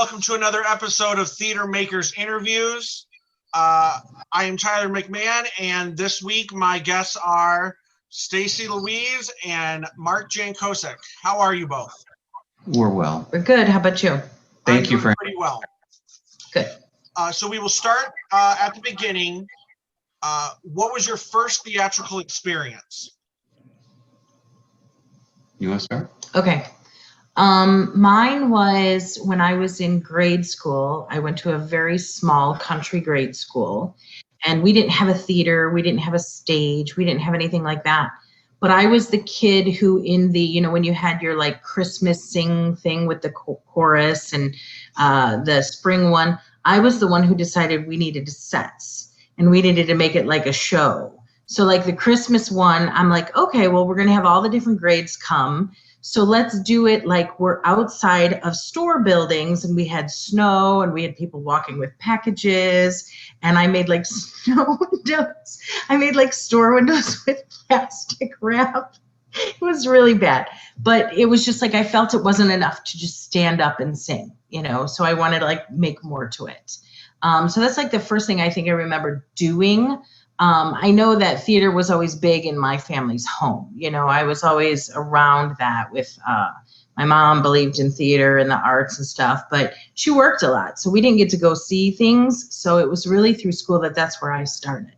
welcome to another episode of Theater Makers Interviews. I am Tyler McMahon, and this week my guests are Stacy Louise and Mark Jancosek. How are you both? We're well. We're good. How about you? Thank you for pretty well. Good. So we will start at the beginning. What was your first theatrical experience? You want to start? Okay. Mine was when I was in grade school. I went to a very small country grade school, and we didn't have a theater. We didn't have a stage. We didn't have anything like that. But I was the kid who in the, when you had your like Christmas sing thing with the chorus and the spring one, I was the one who decided we needed sets and we needed to make it like a show. So like the Christmas one, I'm like, okay, well, we're going to have all the different grades come. So let's do it like we're outside of store buildings, and we had snow and we had people walking with packages, and I made like snow windows. I made like store windows with plastic wrap. It was really bad, but it was just like I felt it wasn't enough to just stand up and sing, so I wanted to like make more to it. So that's like the first thing I think I remember doing. I know that theater was always big in my family's home. I was always around that with, my mom believed in theater and the arts and stuff, but she worked a lot. So we didn't get to go see things. So it was really through school that's where I started.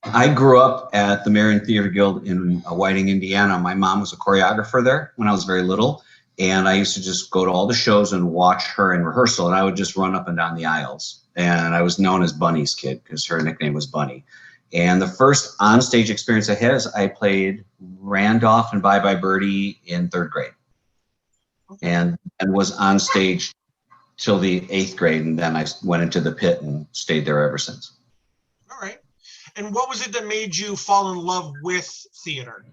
I grew up at the Marion Theater Guild in Whiting, Indiana. My mom was a choreographer there when I was very little. And I used to just go to all the shows and watch her in rehearsal, and I would just run up and down the aisles. And I was known as Bunny's kid because her nickname was Bunny. And the first onstage experience I had is I played Randolph and Bye Bye Birdie in 3rd grade, and was on stage till the 8th grade, and then I went into the pit and stayed there ever since. All right. And what was it that made you fall in love with theater?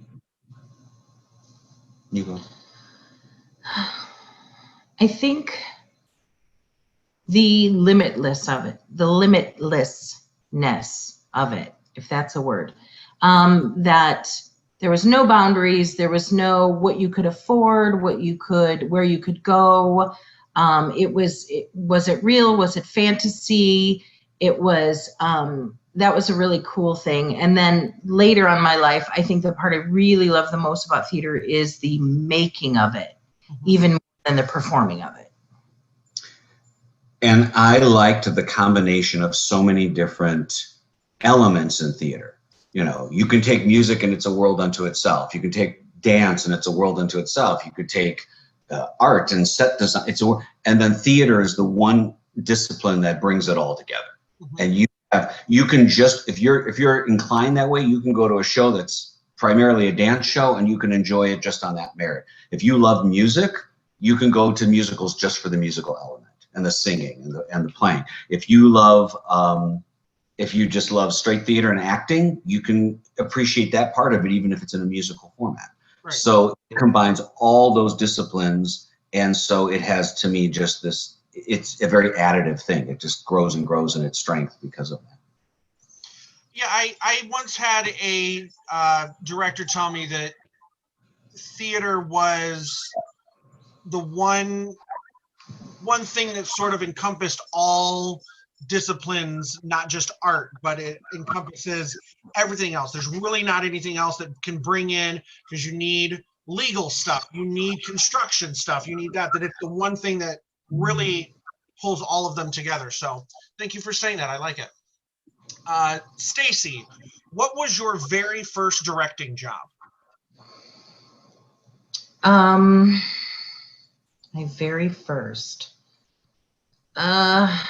You go. I think the limitlessness of it, if that's a word, that there was no boundaries, there was no what you could afford, where you could go. Was it real? Was it fantasy? It was, that was a really cool thing. And then later on in my life, I think the part I really love the most about theater is the making of it, even more than the performing of it. And I liked the combination of so many different elements in theater. You can take music and it's a world unto itself. You can take dance and it's a world unto itself. You could take art and set design. And then theater is the one discipline that brings it all together. And you can just, if you're inclined that way, you can go to a show that's primarily a dance show and you can enjoy it just on that merit. If you love music, you can go to musicals just for the musical element and the singing and the playing. If you just love straight theater and acting, you can appreciate that part of it, even if it's in a musical format. Right. So it combines all those disciplines. And so it has, to me, just this, it's a very additive thing. It just grows and grows in its strength because of that. Yeah, I once had a director tell me that theater was the one thing that sort of encompassed all disciplines, not just art, but it encompasses everything else. There's really not anything else that can bring in, because you need legal stuff, you need construction stuff, you need that it's the one thing that really pulls all of them together. So thank you for saying that. I like it. Stacy, what was your very first directing job? My very first. I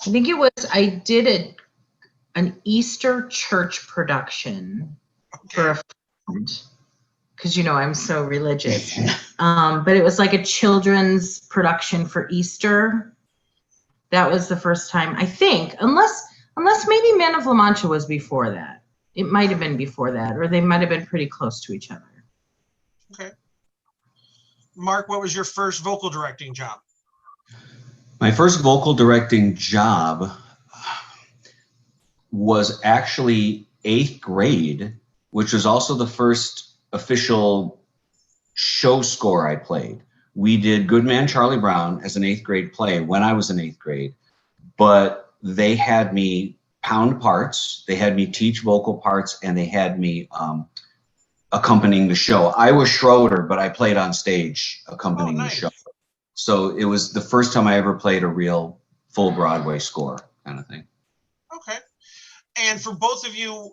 think it was, I did an Easter church production for a friend, because I'm so religious. But it was like a children's production for Easter. That was the first time, I think, unless maybe Man of LaMancha was before that. It might have been before that, or they might have been pretty close to each other. Okay. Mark, what was your first vocal directing job? My first vocal directing job was actually 8th grade, which was also the first official show score I played, we did Goodman Charlie Brown as an 8th grade play when I was in 8th grade, but they had me pound parts, they had me teach vocal parts, and they had me accompanying the show. I was Schroeder, but I played on stage accompanying the show. So it was the first time I ever played a real full Broadway score kind of thing. Okay. And for both of you,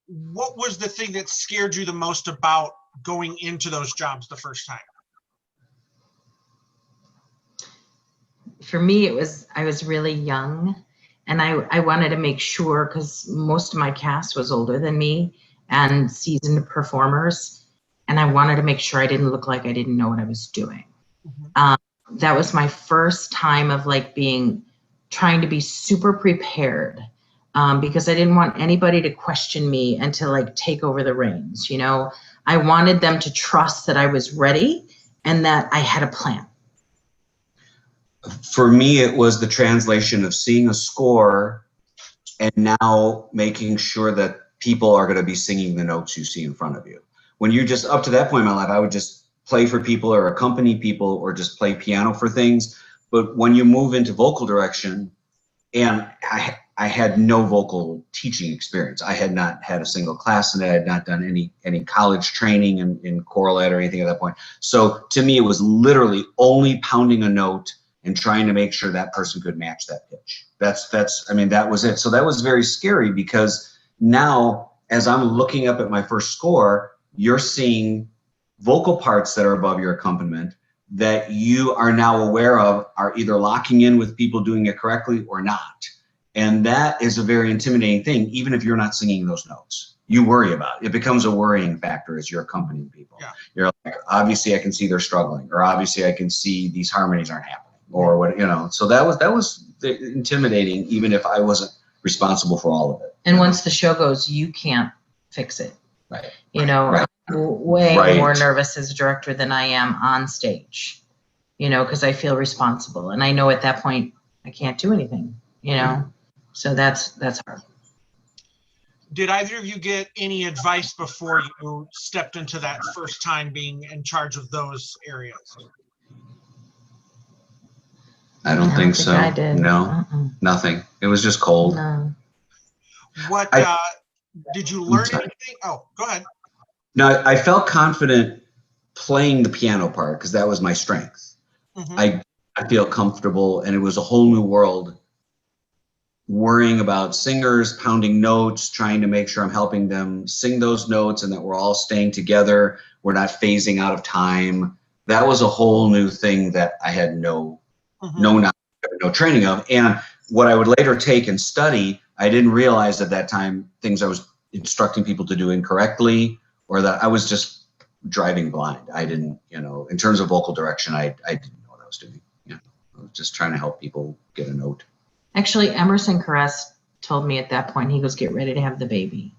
what was the thing that scared you the most about going into those jobs the first time? For me, I was really young, and I wanted to make sure, because most of my cast was older than me and seasoned performers, and I wanted to make sure I didn't look like I didn't know what I was doing. That was my first time of like trying to be super prepared, because I didn't want anybody to question me and to like take over the reins. You know, I wanted them to trust that I was ready and that I had a plan. For me, it was the translation of seeing a score and now making sure that people are going to be singing the notes you see in front of you. When you're just up to that point in my life, I would just play for people or accompany people or just play piano for things. But when you move into vocal direction, and I had no vocal teaching experience. I had not had a single class in it. I had not done any college training in choral ed or anything at that point. So to me, it was literally only pounding a note and trying to make sure that person could match that pitch. I mean, that was it. So that was very scary, because now as I'm looking up at my first score, you're seeing vocal parts that are above your accompaniment that you are now aware of are either locking in with people doing it correctly or not. And that is a very intimidating thing, even if you're not singing those notes. You worry about it. It becomes a worrying factor as you're accompanying people. Yeah. You're like, obviously I can see they're struggling, or obviously I can see these harmonies aren't happening, or what, you know. So that was intimidating, even if I wasn't responsible for all of it. And once the show goes, you can't fix it. Right. You know, right. I'm way more nervous as a director than I am on stage, you know, because I feel responsible. And I know at that point I can't do anything, you know. So that's hard. Did either of you get any advice before you stepped into that first time being in charge of those areas? I don't think so. I did. No, nothing. It was just cold. No. What did you learn anything? Oh, go ahead. No, I felt confident playing the piano part because that was my strength. I feel comfortable, and it was a whole new world. Worrying about singers, pounding notes, trying to make sure I'm helping them sing those notes and that we're all staying together. We're not phasing out of time. That was a whole new thing that I had no knowledge, no training of. And what I would later take and study, I didn't realize at that time things I was instructing people to do incorrectly, or that I was just driving blind. I didn't, you know, in terms of vocal direction, I didn't know what I was doing. Yeah, I was just trying to help people get a note. Actually, Emerson Caress told me at that point, he goes, "Get ready to have the baby."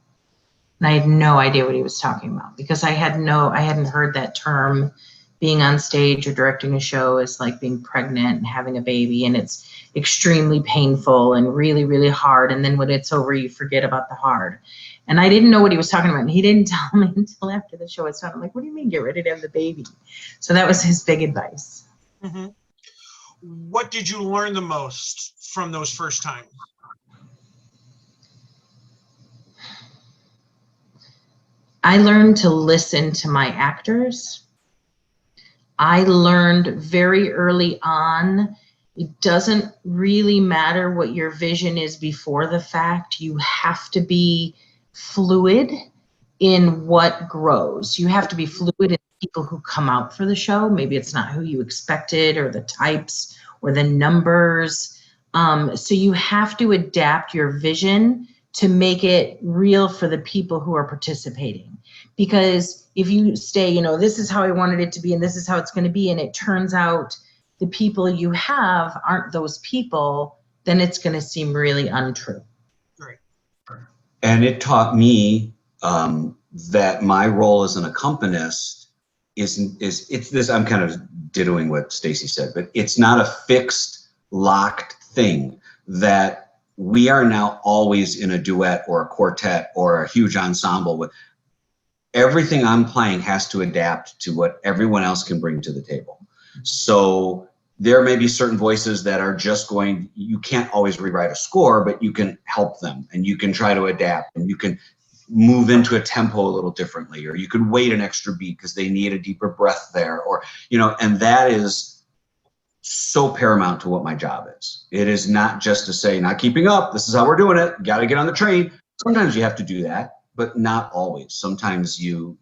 And I had no idea what he was talking about, because I hadn't heard that term. Being on stage or directing a show is like being pregnant and having a baby, and it's extremely painful and really, really hard. And then when it's over, you forget about the hard. And I didn't know what he was talking about. And he didn't tell me until after the show. I'm like, what do you mean, get ready to have the baby? So that was his big advice. What did you learn the most from those first times? I learned to listen to my actors. I learned very early on, it doesn't really matter what your vision is before the fact. You have to be fluid in what grows. You have to be fluid in people who come out for the show. Maybe it's not who you expected, or the types or the numbers. So you have to adapt your vision to make it real for the people who are participating. Because if you stay, you know, this is how I wanted it to be and this is how it's going to be, and it turns out the people you have aren't those people, then it's going to seem really untrue. Right. And it taught me that my role as an accompanist it's this, I'm kind of dittoing what Stacy said, but it's not a fixed, locked thing, that we are now always in a duet or a quartet or a huge ensemble. With everything I'm playing has to adapt to what everyone else can bring to the table. So there may be certain voices that are just going, you can't always rewrite a score, but you can help them and you can try to adapt and you can move into a tempo a little differently, or you could wait an extra beat because they need a deeper breath there, or, you know, and that is so paramount to what my job is. It is not just to say, not keeping up, this is how we're doing it, got to get on the train. Sometimes you have to do that, but not always. Sometimes you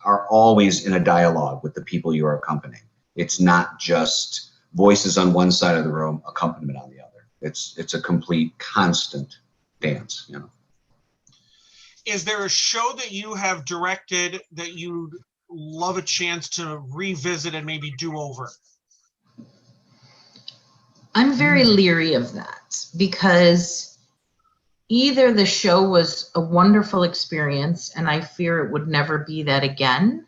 are always in a dialogue with the people you are accompanying. It's not just voices on one side of the room, accompaniment on the other. It's a complete constant dance, you know. Is there a show that you have directed that you'd love a chance to revisit and maybe do over? I'm very leery of that because either the show was a wonderful experience and I fear it would never be that again.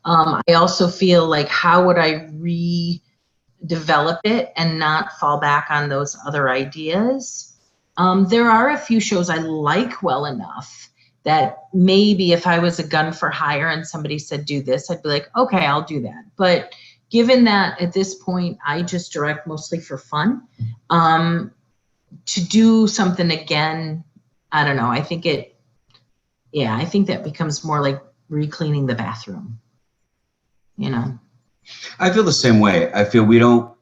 I also feel like, how would I redevelop it and not fall back on those other ideas? There are a few shows I like well enough that maybe if I was a gun for hire and somebody said do this, I'd be like, okay, I'll do that. But given that at this point I just direct mostly for fun, to do something again, I don't know. I think I think that becomes more like re-cleaning the bathroom, you know. I feel the same way. I feel we don't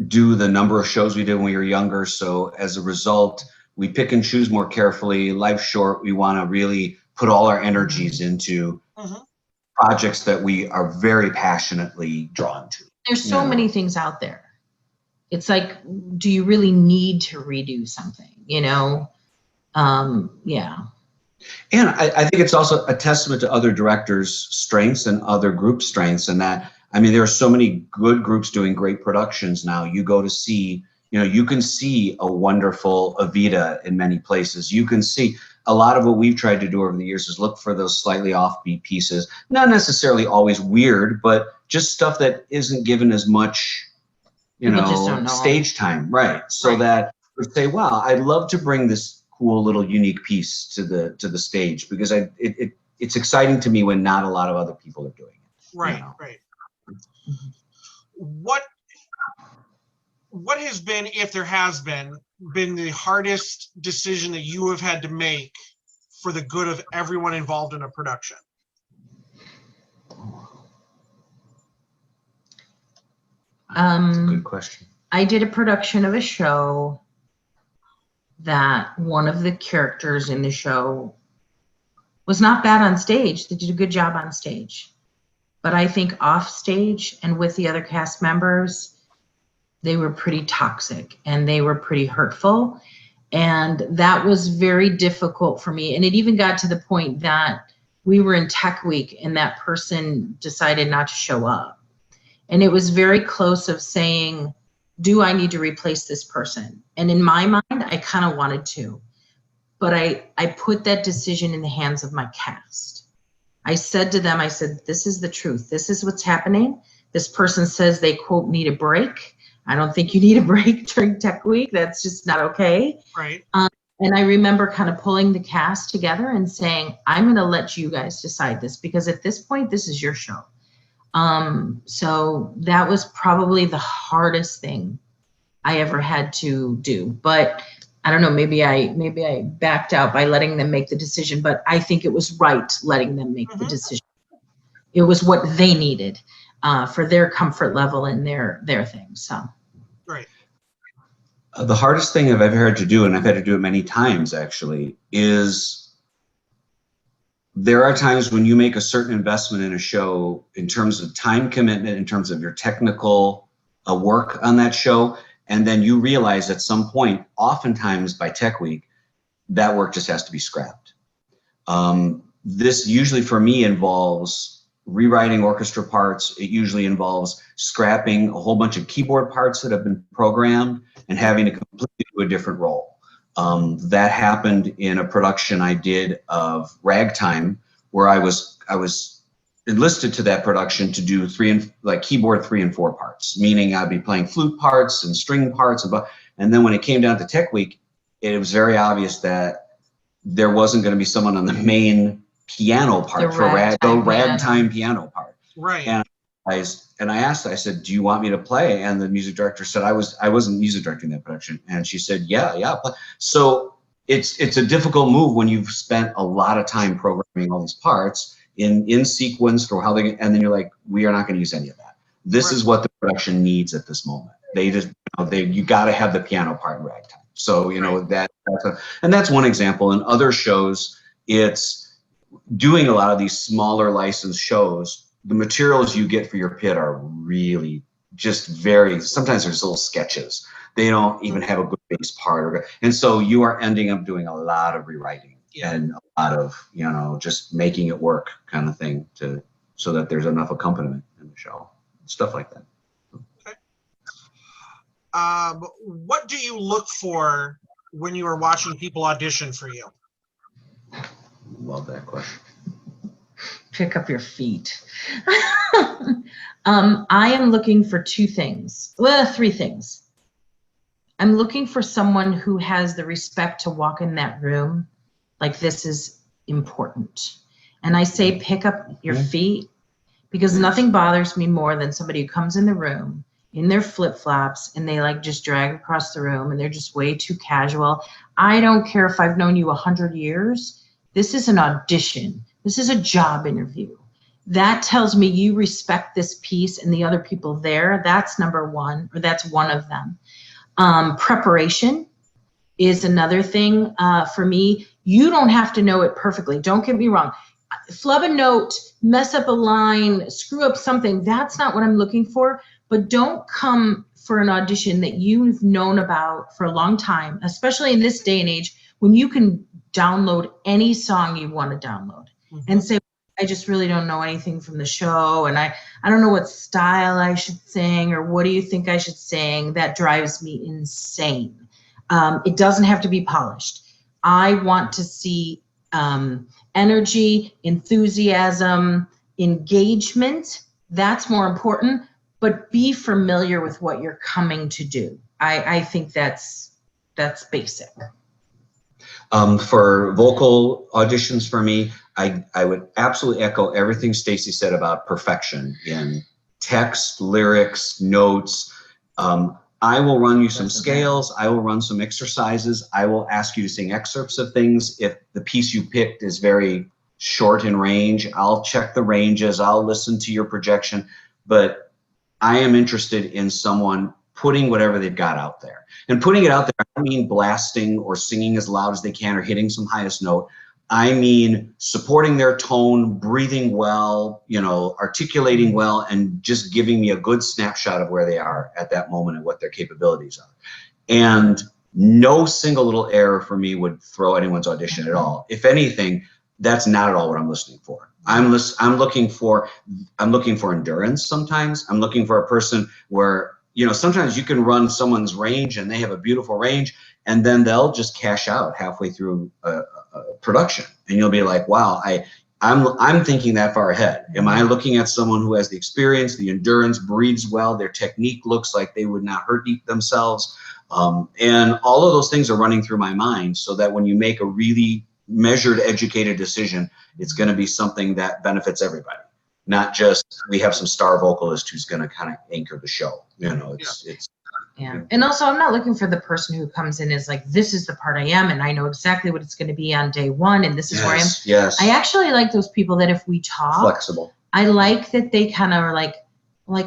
do the number of shows we did when we were younger. So as a result, we pick and choose more carefully. Life's short. We want to really put all our energies into projects that we are very passionately drawn to. There's so many things out there. It's like, do you really need to redo something, you know? Yeah. And I think it's also a testament to other directors' strengths and other group strengths, and that, I mean, there are so many good groups doing great productions now. You go to see, you know, you can see a wonderful Evita in many places. You can see a lot of what we've tried to do over the years is look for those slightly offbeat pieces, not necessarily always weird, but just stuff that isn't given as much, you know, stage time, right? So that we say, wow, I'd love to bring this cool little unique piece to the stage, because it's exciting to me when not a lot of other people are doing it. Right, you know? right. What has been, if there has been the hardest decision that you have had to make for the good of everyone involved in a production? That's a good question. I did a production of a show that one of the characters in the show was not bad on stage. They did a good job on stage. But I think off stage and with the other cast members, they were pretty toxic and they were pretty hurtful. And that was very difficult for me. And it even got to the point that we were in Tech Week and that person decided not to show up. And it was very close of saying, do I need to replace this person? And in my mind, I kind of wanted to. But I put that decision in the hands of my cast. I said to them, I said, this is the truth. This is what's happening. This person says they, quote, need a break. I don't think you need a break during Tech Week. That's just not okay. Right. And I remember kind of pulling the cast together and saying, I'm going to let you guys decide this, because at this point, this is your show. So that was probably the hardest thing I ever had to do. But I don't know, maybe I backed out by letting them make the decision, but I think it was right letting them make the decision. It was what they needed for their comfort level and their thing. So. Right. The hardest thing I've ever had to do, and I've had to do it many times actually, is there are times when you make a certain investment in a show in terms of time commitment, in terms of your technical work on that show, and then you realize at some point, oftentimes by Tech Week, that work just has to be scrapped. This usually for me involves rewriting orchestra parts. It usually involves scrapping a whole bunch of keyboard parts that have been programmed and having to completely do a different role. That happened in a production I did of Ragtime, where I was enlisted to that production to do keyboard 3 and 4 parts, meaning I'd be playing flute parts and string parts, and then when it came down to Tech Week, it was very obvious that there wasn't going to be someone on the main piano part, the ragtime piano part. Right. And realized, and I asked, I said, do you want me to play? And the music director said, I wasn't music directing that production. And she said, yeah. So it's a difficult move when you've spent a lot of time programming all these parts in sequence for how they, and then you're like, we are not going to use any of that. This is what the production needs at this moment. They just, you got to have the piano part in ragtime. So, that's one example. In other shows, it's doing a lot of these smaller licensed shows. The materials you get for your pit are really just very, sometimes there's little sketches. They don't even have a good bass part. And so you are ending up doing a lot of rewriting and a lot of, just making it work kind of thing so that there's enough accompaniment in the show. Stuff like that. What do you look for when you are watching people audition for you? Love that question. Pick up your feet. I am looking for two things. Well, three things. I'm looking for someone who has the respect to walk in that room like this is important. And I say pick up your feet because nothing bothers me more than somebody who comes in the room in their flip-flops and they like just drag across the room and they're just way too casual. I don't care if I've known you 100 years. This is an audition. This is a job interview. That tells me you respect this piece and the other people there. That's number one, or that's one of them. Preparation is another thing for me. You don't have to know it perfectly. Don't get me wrong. Flub a note, mess up a line, screw up something. That's not what I'm looking for. But don't come for an audition that you've known about for a long time, especially in this day and age when you can download any song you want to download and say, I just really don't know anything from the show. And I don't know what style I should sing or what do you think I should sing? That drives me insane. It doesn't have to be polished. I want to see energy, enthusiasm, engagement. That's more important. But be familiar with what you're coming to do. I think that's basic. For vocal auditions for me, I would absolutely echo everything Stacy said about perfection in text, lyrics, notes. I will run you some scales. I will run some exercises. I will ask you to sing excerpts of things. If the piece you picked is very short in range, I'll check the ranges. I'll listen to your projection. But I am interested in someone putting whatever they've got out there. And putting it out there, I don't mean blasting or singing as loud as they can or hitting some highest note. I mean supporting their tone, breathing well, articulating well, and just giving me a good snapshot of where they are at that moment and what their capabilities are. And no single little error for me would throw anyone's audition at all. If anything, that's not at all what I'm listening for. I'm looking for endurance sometimes. I'm looking for a person where, sometimes you can run someone's range and they have a beautiful range and then they'll just cash out halfway through a production. And you'll be like, wow, I'm thinking that far ahead. Am I looking at someone who has the experience, the endurance, breathes well, their technique looks like they would not hurt themselves? And all of those things are running through my mind so that when you make a really measured, educated decision, it's going to be something that benefits everybody, not just we have some star vocalist who's going to kind of anchor the show. And also I'm not looking for the person who comes in as like, this is the part I am and I know exactly what it's going to be on day one and this is where I am. Yes. I actually like those people that if we talk, flexible. I like that they kind of are like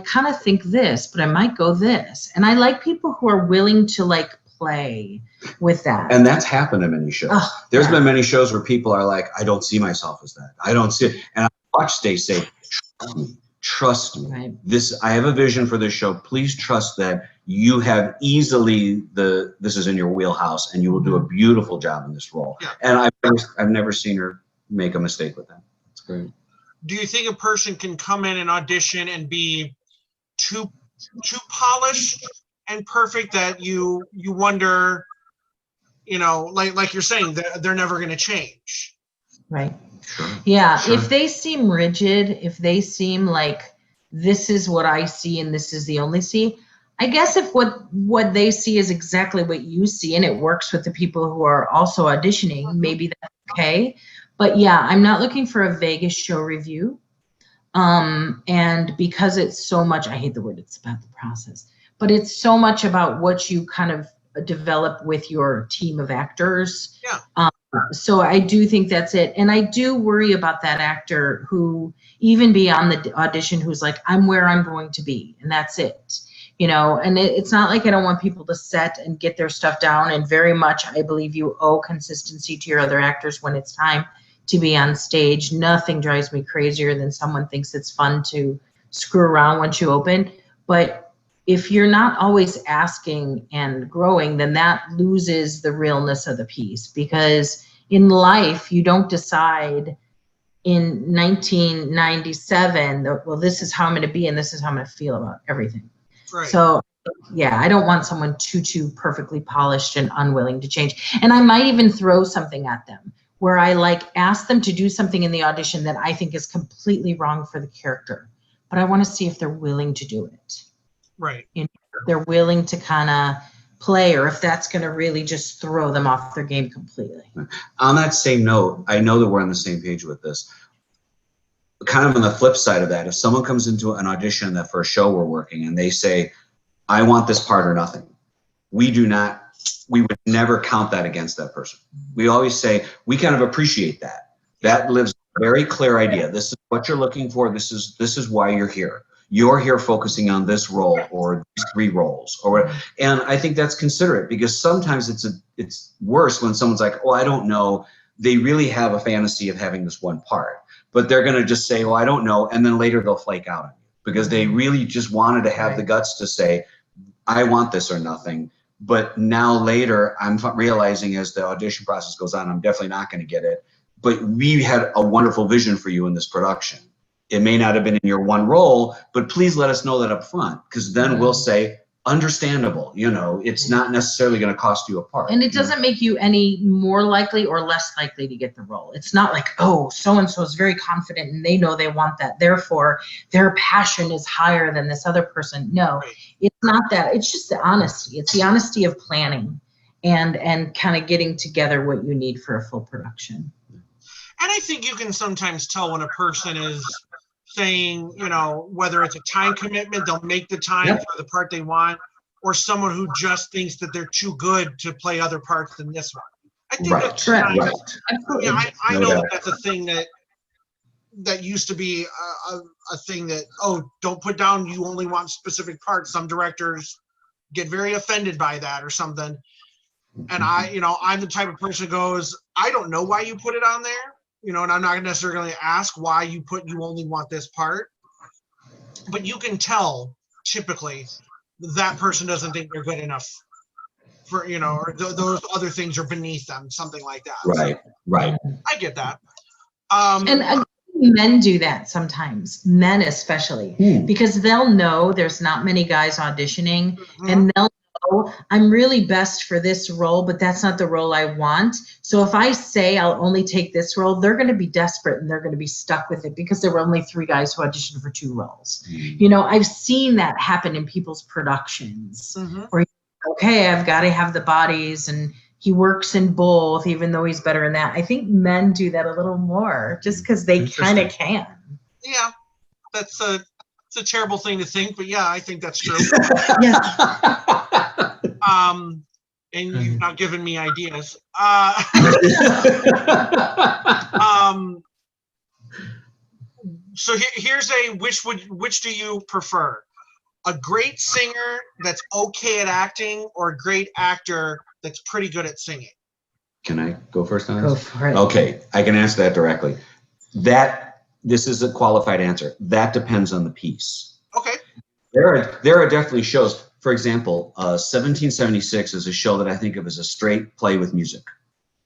kind of think this, but I might go this. And I like people who are willing to like play with that. And that's happened in many shows. There's been many shows where people are like, I don't see myself as that. I don't see it. And I watch Stacy say, trust me. Right. I have a vision for this show. Please trust that you have easily this is in your wheelhouse and you will do a beautiful job in this role. Yeah. And I've never seen her make a mistake with that. It's great. Do you think a person can come in and audition and be too polished and perfect that you wonder, like you're saying, they're never going to change? Right. Sure. Yeah. Sure. If they seem rigid, if they seem like this is what I see and this is the only see, I guess if what they see is exactly what you see and it works with the people who are also auditioning, maybe that's okay. But yeah, I'm not looking for a Vegas show review. And because it's so much, I hate the word, it's about the process, but it's so much about what you kind of develop with your team of actors. Yeah. So I do think that's it. And I do worry about that actor who, even beyond the audition, who's like, I'm where I'm going to be, and that's it. You know, and it's not like I don't want people to set and get their stuff down. And very much, I believe you owe consistency to your other actors when it's time to be on stage. Nothing drives me crazier than someone thinks it's fun to screw around once you open. But if you're not always asking and growing, then that loses the realness of the piece. Because in life, you don't decide in 1997 that, well, this is how I'm going to be and this is how I'm going to feel about everything. Right. So yeah, I don't want someone too perfectly polished and unwilling to change. And I might even throw something at them where I like ask them to do something in the audition that I think is completely wrong for the character, but I want to see if they're willing to do it. Right. You know, if they're willing to kind of play, or if that's going to really just throw them off their game completely. On that same note, I know that we're on the same page with this. Kind of on the flip side of that, if someone comes into an audition that for a show we're working and they say, I want this part or nothing, we would never count that against that person. We always say, we kind of appreciate that. That lives a very clear idea. This is what you're looking for. This is why you're here. You're here focusing on this role or these 3 roles, or, and I think that's considerate, because sometimes it's worse when someone's like, oh, I don't know. They really have a fantasy of having this one part, but they're going to just say, well, I don't know. And then later they'll flake out on you because they really just wanted to have the guts to say, I want this or nothing. But now later I'm realizing as the audition process goes on, I'm definitely not going to get it. But we had a wonderful vision for you in this production. It may not have been in your one role, but please let us know that up front, because then we'll say, understandable, you know, it's not necessarily going to cost you a part. And it doesn't make you any more likely or less likely to get the role. It's not like, oh, so-and-so is very confident and they know they want that, therefore their passion is higher than this other person. No, it's not that. It's just the honesty. It's the honesty of planning and kind of getting together what you need for a full production. And I think you can sometimes tell when a person is saying, you know, whether it's a time commitment, they'll make the time for the part they want, or someone who just thinks that they're too good to play other parts than this one. I think that's Absolutely. Yeah, I know that's a thing that used to be a thing that, oh, don't put down you only want specific parts. Some directors get very offended by that or something. And I'm the type of person who goes, I don't know why you put it on there. You know, and I'm not necessarily going to ask why you only want this part, but you can tell typically that person doesn't think they're good enough for, you know, or those other things are beneath them, something like that. Right, so, right. I get that. And men do that sometimes, men especially, because they'll know there's not many guys auditioning, and they'll know I'm really best for this role, but that's not the role I want. So if I say I'll only take this role, they're going to be desperate and they're going to be stuck with it because there were only 3 guys who auditioned for 2 roles. You know, I've seen that happen in people's productions where, okay, I've got to have the bodies and he works in both, even though he's better in that. I think men do that a little more just because they kind of can. Yeah, it's a terrible thing to think, but yeah, I think that's true. And you've not given me ideas. So here's which do you prefer? A great singer that's okay at acting, or a great actor that's pretty good at singing? Can I go first on this? Go for it. Okay, I can answer that directly. This is a qualified answer. That depends on the piece. Okay. There are definitely shows. For example, 1776 is a show that I think of as a straight play with music.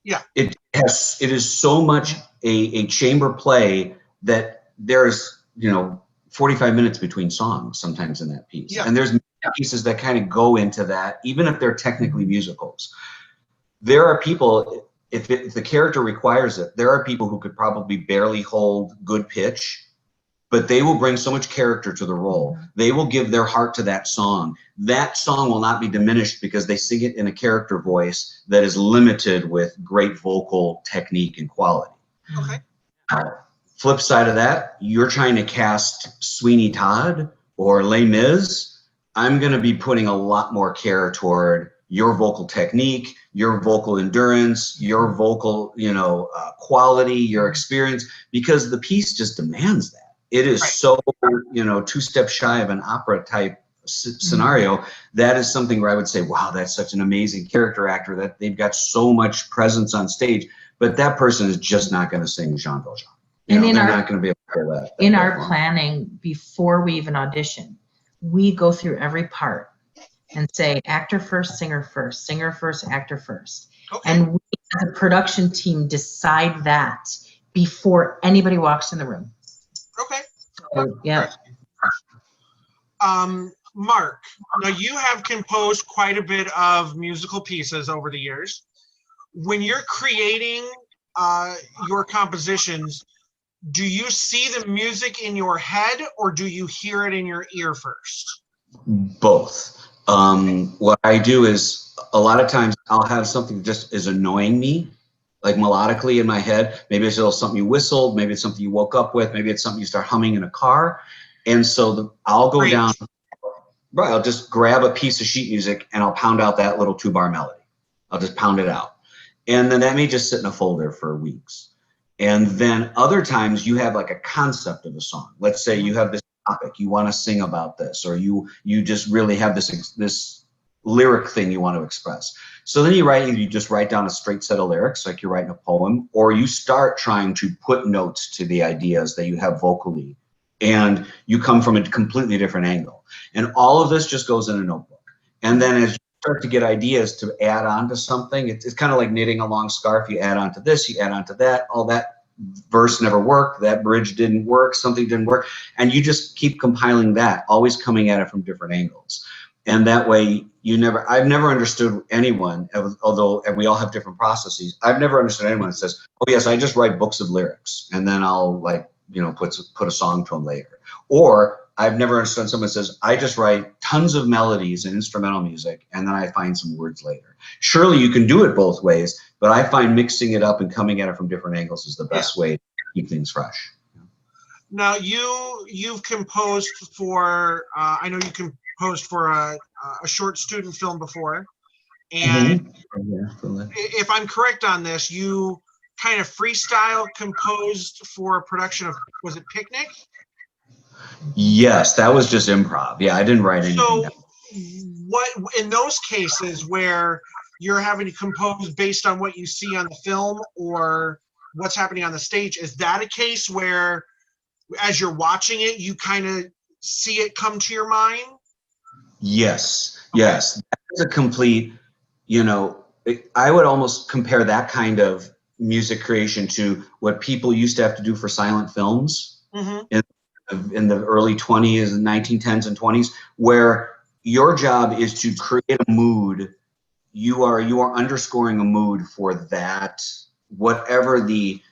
Yeah. It is so much a chamber play that there's 45 minutes between songs sometimes in that piece. Yeah. And there's pieces that kind of go into that, even if they're technically musicals. There are people, if the character requires it, there are people who could probably barely hold good pitch, but they will bring so much character to the role. They will give their heart to that song. That song will not be diminished because they sing it in a character voice that is limited with great vocal technique and quality. Okay. Flip side of that, you're trying to cast Sweeney Todd or Les Mis. I'm going to be putting a lot more care toward your vocal technique, your vocal endurance, your vocal, quality, your experience, because the piece just demands that. It is so, two steps shy of an opera type scenario. That is something where I would say, wow, that's such an amazing character actor, that they've got so much presence on stage, but that person is just not going to sing Jean Valjean. They're not going to be able to play that. In our planning, before we even audition, we go through every part and say actor first, singer first, actor first. Okay. And we as a production team decide that before anybody walks in the room. Okay. So, yeah. Mark, now you have composed quite a bit of musical pieces over the years. When you're creating your compositions, do you see the music in your head or do you hear it in your ear first? Both. What I do is a lot of times I'll have something that just is annoying me, like melodically in my head. Maybe it's a little something you whistled, maybe it's something you woke up with, maybe it's something you start humming in a car. And so I'll go down, right, I'll just grab a piece of sheet music and I'll pound out that little 2-bar melody. I'll just pound it out. And then that may just sit in a folder for weeks. And then other times you have like a concept of a song. Let's say you have this topic, you want to sing about this, or you just really have this lyric thing you want to express. So then you just write down a straight set of lyrics like you're writing a poem, or you start trying to put notes to the ideas that you have vocally, and you come from a completely different angle. And all of this just goes in a notebook. And then as you start to get ideas to add on to something, it's kind of like knitting a long scarf. You add on to this, you add on to that, all that verse never worked, that bridge didn't work, something didn't work, and you just keep compiling that, always coming at it from different angles. And that way I've never understood anyone, although we all have different processes, I've never understood anyone that says, oh yes, I just write books of lyrics and then I'll put a song to them later. Or I've never understood someone that says, I just write tons of melodies and instrumental music and then I find some words later. Surely you can do it both ways, but I find mixing it up and coming at it from different angles is the best way to keep things fresh. Now you've composed for, I know you composed for a short student film before. And if I'm correct on this, you kind of freestyle composed for a production of, was it Picnic? Yes, that was just improv. Yeah, I didn't write anything So down. what, in those cases where you're having to compose based on what you see on the film or what's happening on the stage, is that a case where as you're watching it, you kind of see it come to your mind? Yes, yes. That's a complete, I would almost compare that kind of music creation to what people used to have to do for silent films in the early 20s and 1910s and 20s, where your job is to create a mood. You are underscoring a mood for that, whatever the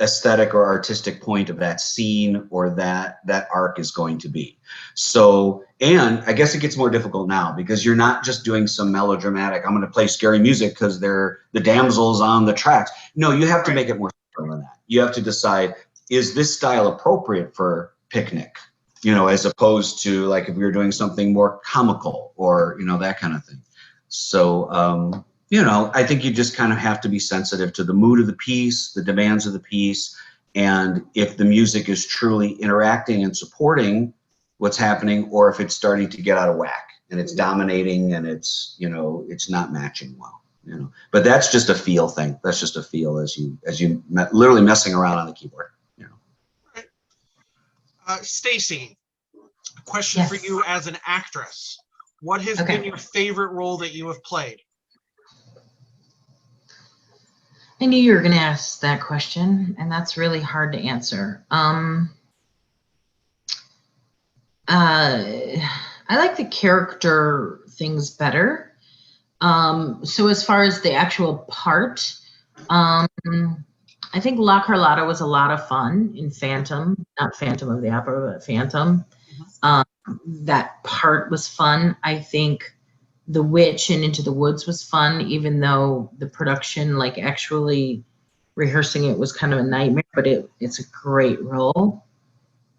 aesthetic or artistic point of that scene or that arc is going to be. So, and I guess it gets more difficult now because you're not just doing some melodramatic, I'm going to play scary music because they're the damsels on the tracks. No, you have to make it more subtle than that. You have to decide, is this style appropriate for Picnic? As opposed to like if we were doing something more comical or, that kind of thing. So, I think you just kind of have to be sensitive to the mood of the piece, the demands of the piece, and if the music is truly interacting and supporting what's happening, or if it's starting to get out of whack and it's dominating and it's, it's not matching well. But that's just a feel thing. That's just a feel as you literally messing around on the keyboard. Stacy, a question for you as an actress. What has been your favorite role that you have played? I knew you were going to ask that question, and that's really hard to answer. I like the character things better. So as far as the actual part, I think La Carlotta was a lot of fun in Phantom, not Phantom of the Opera, but Phantom. That part was fun. I think The Witch and Into the Woods was fun, even though the production actually rehearsing it was kind of a nightmare, but it's a great role.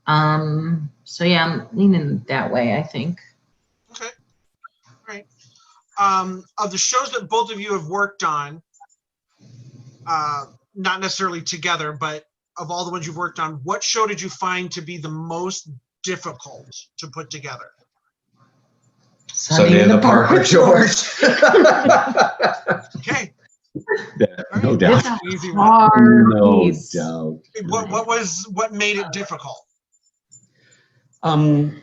So yeah, I'm leaning that way, I think. Okay, great. Of the shows that both of you have worked on, not necessarily together, but of all the ones you've worked on, what show did you find to be the most difficult to put together? Sunday in the Park with George. Okay. Yeah, no doubt. It's a Easy hard No piece. doubt. What made it difficult?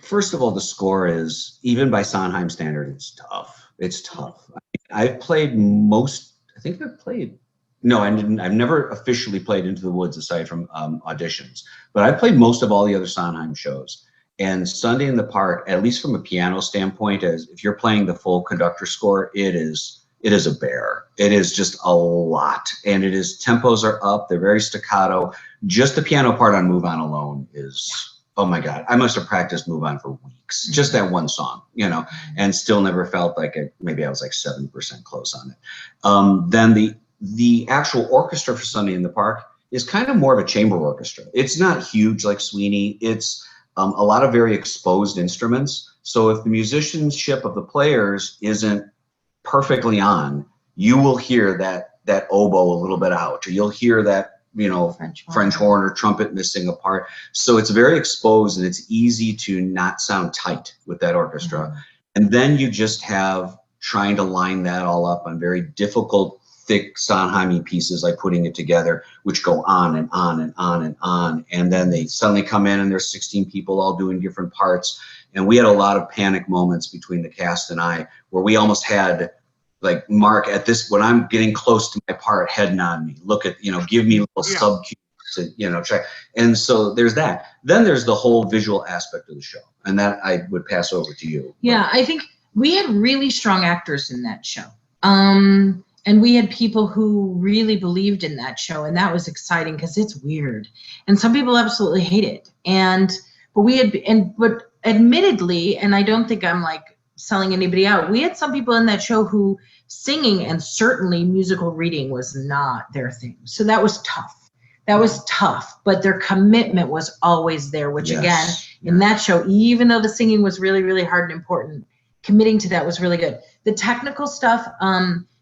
First of all, the score is, even by Sondheim standard, it's tough. It's tough. I've played most, I think I've played, no, I didn't. I've never officially played Into the Woods aside from auditions, but I've played most of all the other Sondheim shows. And Sunday in the Park, at least from a piano standpoint, as if you're playing the full conductor score, it is a bear. It is just a lot. And it is, tempos are up, they're very staccato. Just the piano part on Move On alone is, oh my God, I must have practiced Move On for weeks. Just that one song, you know, and still never felt like maybe I was like 7% close on it. Then the actual orchestra for Sunday in the Park is kind of more of a chamber orchestra. It's not huge like Sweeney. It's a lot of very exposed instruments. So if the musicianship of the players isn't perfectly on, you will hear that oboe a little bit out, or you'll hear that, you know, French horn or trumpet missing a part. So it's very exposed, and it's easy to not sound tight with that orchestra. Mm-hmm. And then you just have trying to line that all up on very difficult, thick Sondheim pieces, like putting it together, which go on and on and on and on. And then they suddenly come in and there's 16 people all doing different parts. And we had a lot of panic moments between the cast and I, where we almost had, like, Mark, at this, when I'm getting close to my part, head nod me, look at, you know, give me little sub cues to, you know, try. And so there's that. Then there's the whole visual aspect of the show, and that I would pass over to you. Yeah, I think we had really strong actors in that show. And we had people who really believed in that show, and that was exciting because it's weird. And some people absolutely hate it. But admittedly, and I don't think I'm like selling anybody out, we had some people in that show who singing and certainly musical reading was not their thing. So that was tough. That was tough, but their commitment was always there, which again, in that show, even though the singing was really, really hard and important, committing to that was really good. The technical stuff,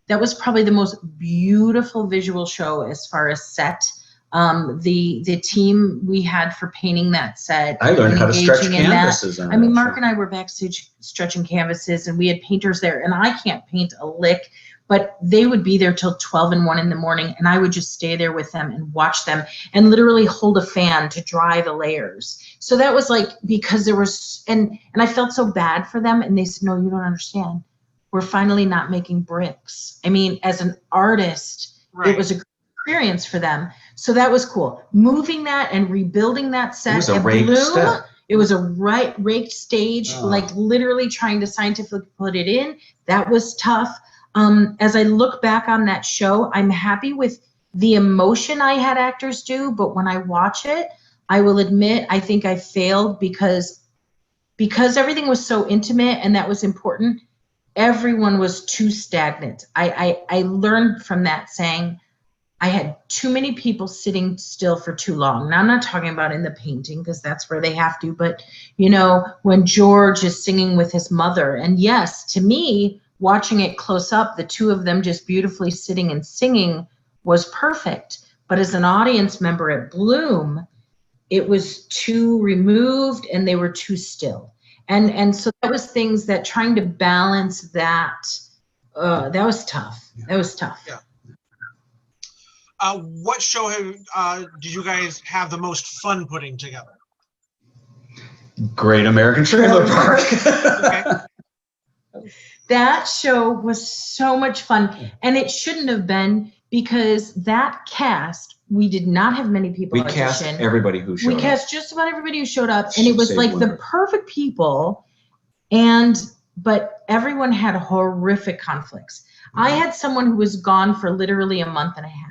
that was probably the most beautiful visual show as far as set. The team we had for painting that set. I learned how to stretch canvases. I mean, Mark and I were backstage stretching canvases, and we had painters there, and I can't paint a lick, but they would be there till 12 and 1 in the morning, and I would just stay there with them and watch them and literally hold a fan to dry the layers. So that was like, because there was, and I felt so bad for them, and they said, no, you don't understand. We're finally not making bricks. I mean, as an artist, it was a great experience for them. So that was cool. Moving that and rebuilding that set at Bloom, it was a raked stage, like literally trying to scientifically put it in. That was tough. As I look back on that show, I'm happy with the emotion I had actors do, but when I watch it, I will admit I think I failed because everything was so intimate and that was important. Everyone was too stagnant. I learned from that, saying I had too many people sitting still for too long. Now, I'm not talking about in the painting because that's where they have to, but you know, when George is singing with his mother, and yes, to me, watching it close up, the two of them just beautifully sitting and singing was perfect. But as an audience member at Bloom, it was too removed and they were too still. And so that was things that trying to balance that, that was tough. That was tough. Yeah. What show did you guys have the most fun putting together? Great American Trailer Park. Okay. That show was so much fun, and it shouldn't have been, because that cast, we did not have many people audition. We cast everybody who showed up. We cast just about everybody who showed up, and it was like the perfect people, but everyone had horrific conflicts. I had someone who was gone for literally a month and a half.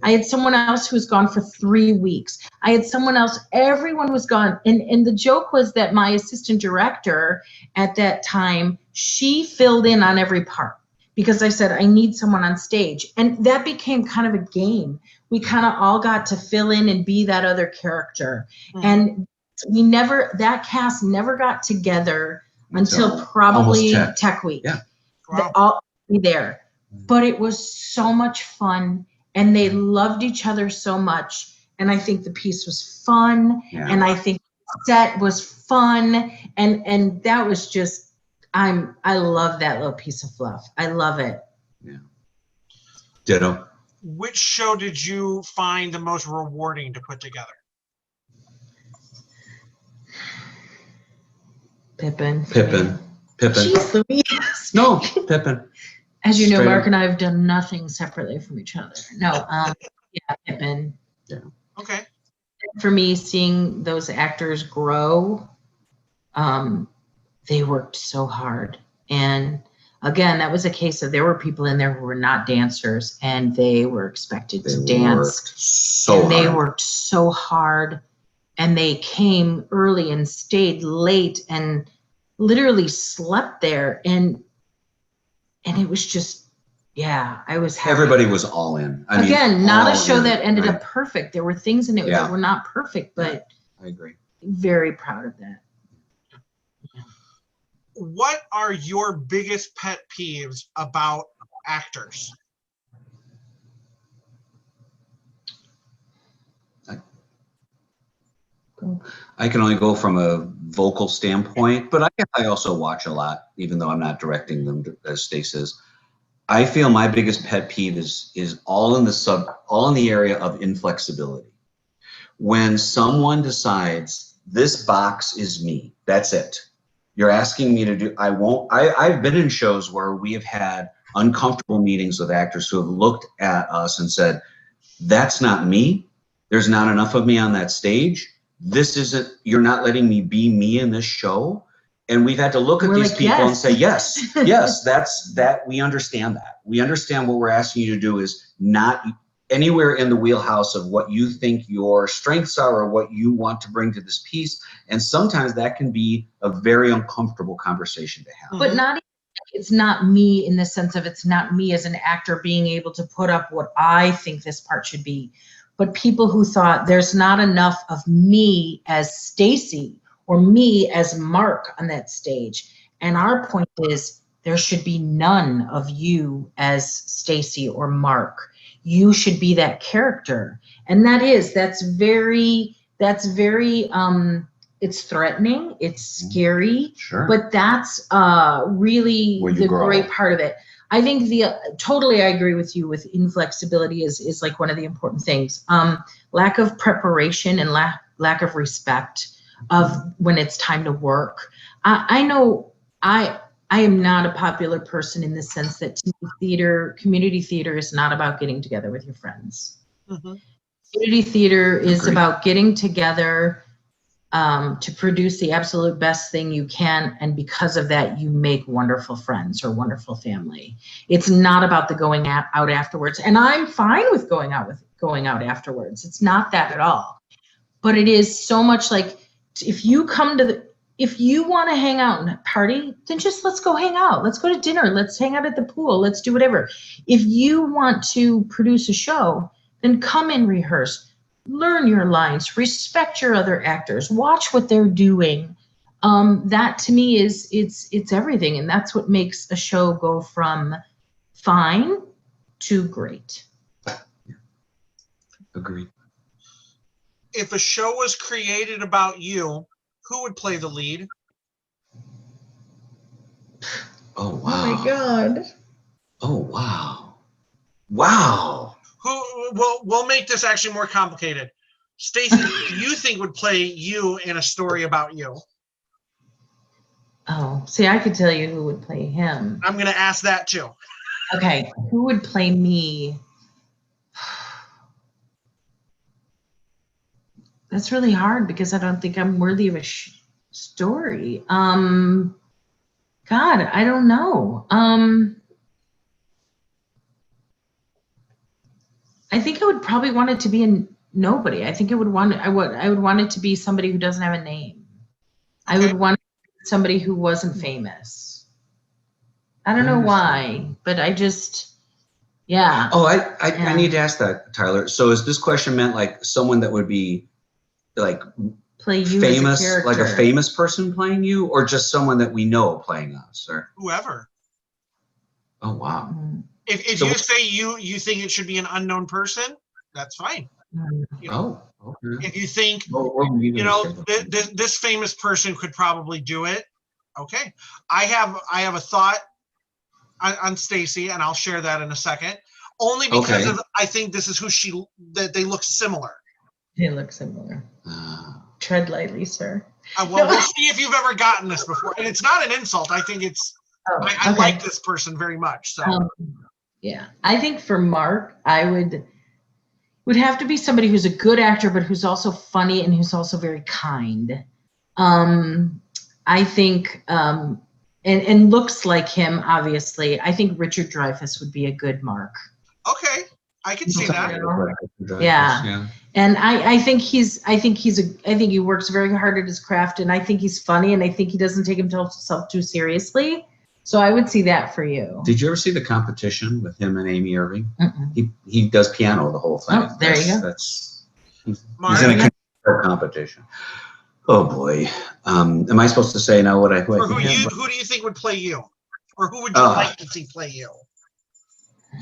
I had someone else who was gone for 3 weeks. I had someone else, everyone was gone. And the joke was that my assistant director at that time, she filled in on every part because I said, I need someone on stage. And that became kind of a game. We kind of all got to fill in and be that other character. And that cast never got together until probably Tech Week. Yeah. Wow. All be there. But it was so much fun, and they loved each other so much. And I think the piece was fun, and I think the set was fun, and that was just, I love that little piece of fluff. I love it. Yeah. Ditto. Which show did you find the most rewarding to put together? Pippin. Jeez Louise. No, Pippin. As you know, Mark and I have done nothing separately from each other. No, yeah, Pippin. Yeah. Okay. For me, seeing those actors grow, they worked so hard. And again, that was a case of there were people in there who were not dancers, and they were expected to dance. They worked so hard, and they came early and stayed late and literally slept there. And it was just, yeah, I was happy. Everybody was all in. Again, not a show that ended up perfect. There were things in it that were not perfect, but I agree. Very proud of that. What are your biggest pet peeves about actors? I can only go from a vocal standpoint, but I also watch a lot, even though I'm not directing them, as Stace says. I feel my biggest pet peeve is all in the area of inflexibility. When someone decides this box is me, that's it. You're asking me to do, I've been in shows where we have had uncomfortable meetings with actors who have looked at us and said, that's not me. There's not enough of me on that stage. You're not letting me be me in this show. And we've had to look at these people and say, yes, we understand that. We understand what we're asking you to do is not anywhere in the wheelhouse of what you think your strengths are or what you want to bring to this piece. And sometimes that can be a very uncomfortable conversation to have. But it's not me in the sense of it's not me as an actor being able to put up what I think this part should be. But people who thought there's not enough of me as Stacy or me as Mark on that stage. And our point is there should be none of you as Stacy or Mark. You should be that character. And that's very, it's threatening, it's scary, but that's really the great part of it. I think totally I agree with you with inflexibility is like one of the important things. Lack of preparation and lack of respect of when it's time to work. I know I am not a popular person in the sense that community theater is not about getting together with your friends. Community theater is about getting together to produce the absolute best thing you can, and because of that you make wonderful friends or wonderful family. It's not about the going out afterwards, and I'm fine with going out afterwards. It's not that at all, but it is so much like if you want to hang out and party, then just let's go hang out. Let's go to dinner. Let's hang out at the pool. Let's do whatever. If you want to produce a show, then come and rehearse. Learn your lines. Respect your other actors. Watch what they're doing. That to me it's everything, and that's what makes a show go from fine to great. Agreed. If a show was created about you, who would play the lead? Oh wow! Oh my God! Oh wow! Wow! We'll make this actually more complicated. Stacy, who do you think would play you in a story about you? Oh, see, I could tell you who would play him. I'm going to ask that too. Okay, who would play me? That's really hard because I don't think I'm worthy of a story. God, I don't know. I think I would probably want it to be a nobody. I think I would want it to be somebody who doesn't have a name. I would want somebody who wasn't famous. I don't know why, but I just, yeah. Oh, I need to ask that, Tyler. So is this question meant like someone that would be like Play you famous, as a like a character. famous person playing you, or just someone that we know playing us? Or Whoever. oh wow. If So you say you think it should be an unknown person, that's fine. You know, okay. if you think you know, this famous person could probably do it, okay. I have a thought on Stacy, and I'll share that in a second. Only because of I think this is who that they look similar. They look similar. Tread lightly, sir. Well, we'll see if you've ever gotten this before, and it's not an insult. I think it's. I like this person very much. So. Yeah, I think for Mark, I would have to be somebody who's a good actor, but who's also funny and who's also very kind. I think, and looks like him, obviously. I think Richard Dreyfuss would be a good Mark. Okay, I can see that. Yeah. And I think he works very hard at his craft, and I think he's funny, and I think he doesn't take himself too seriously. So I would see that for you. Did you ever see The Competition with him and Amy Irving? He does piano the whole thing. Oh, there you go. He's in a competition. Oh boy. Am I supposed to say now what I think? Or who do you think would play you? Or who would you like to see play you?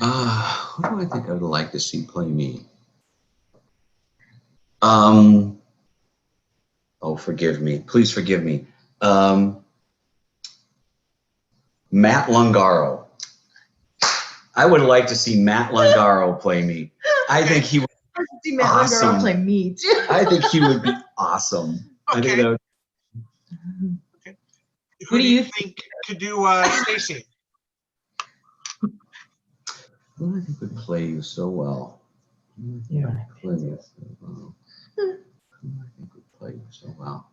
Who do I think I would like to see play me? Oh, forgive me. Please forgive me. Matt Lungaro. I would like to see Matt Lungaro play me. I think he would be Matt Lungaro play me too. I think he would be awesome. Okay. Okay. Who do you think could do Stacy? Who do I think would play you so well? Yeah. Who do I think would play you so well?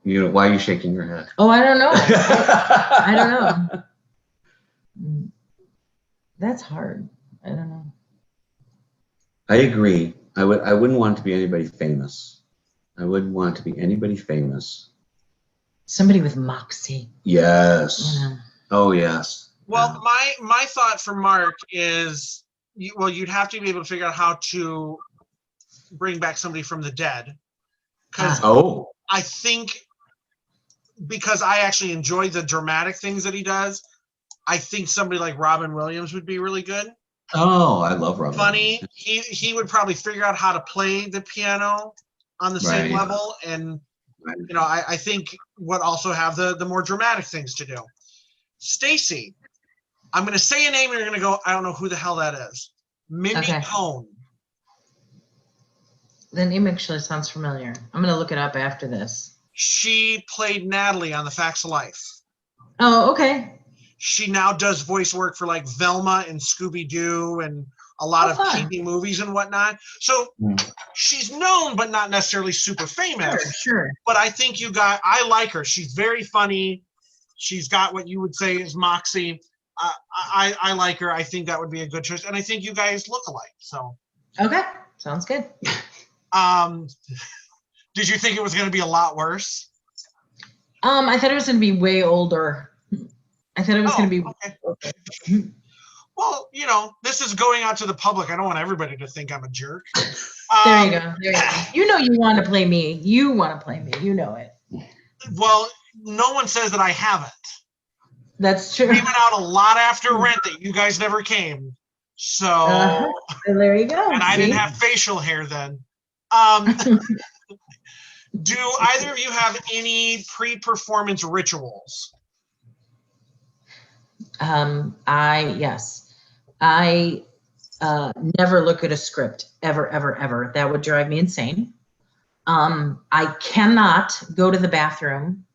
Why are you shaking your head? Oh, I don't know. I don't know. That's hard. I don't know. I agree. I wouldn't want to be anybody famous. I wouldn't want to be anybody famous. Somebody with moxie. Yes. Yeah. Oh yes. Well, my thought for Mark is, you'd have to be able to figure out how to bring back somebody from the dead. Because I think, because I actually enjoy the dramatic things that he does, I think somebody like Robin Williams would be really good. Oh, I love Robin. Funny. He would probably figure out how to play the piano on the same level, and I think would also have the more dramatic things to do. Stacy, I'm going to say a name, and you're going to go, I don't know who the hell that is. Mindy Cohn. The name actually sounds familiar. I'm going to look it up after this. She played Natalie on The Facts of Life. Oh, okay. She now does voice work for like Velma and Scooby-Doo and a lot of TV movies and whatnot. So she's known, but not necessarily super famous. Sure. But I think I like her. She's very funny. She's got what you would say is moxie. I like her. I think that would be a good choice. And I think you guys look alike. So. Okay. Sounds good. Did you think it was going to be a lot worse? I thought it was going to be way older. I thought it was going to be. Okay. Well, this is going out to the public. I don't want everybody to think I'm a jerk. There you go. You know you want to play me. You want to play me. You know it. Well, no one says that I haven't. That's true. We went out a lot after Rent that you guys never came. So there you go. And I didn't have facial hair then. Do either of you have any pre-performance rituals? Yes. I never look at a script ever, ever, ever. That would drive me insane. I cannot go to the bathroom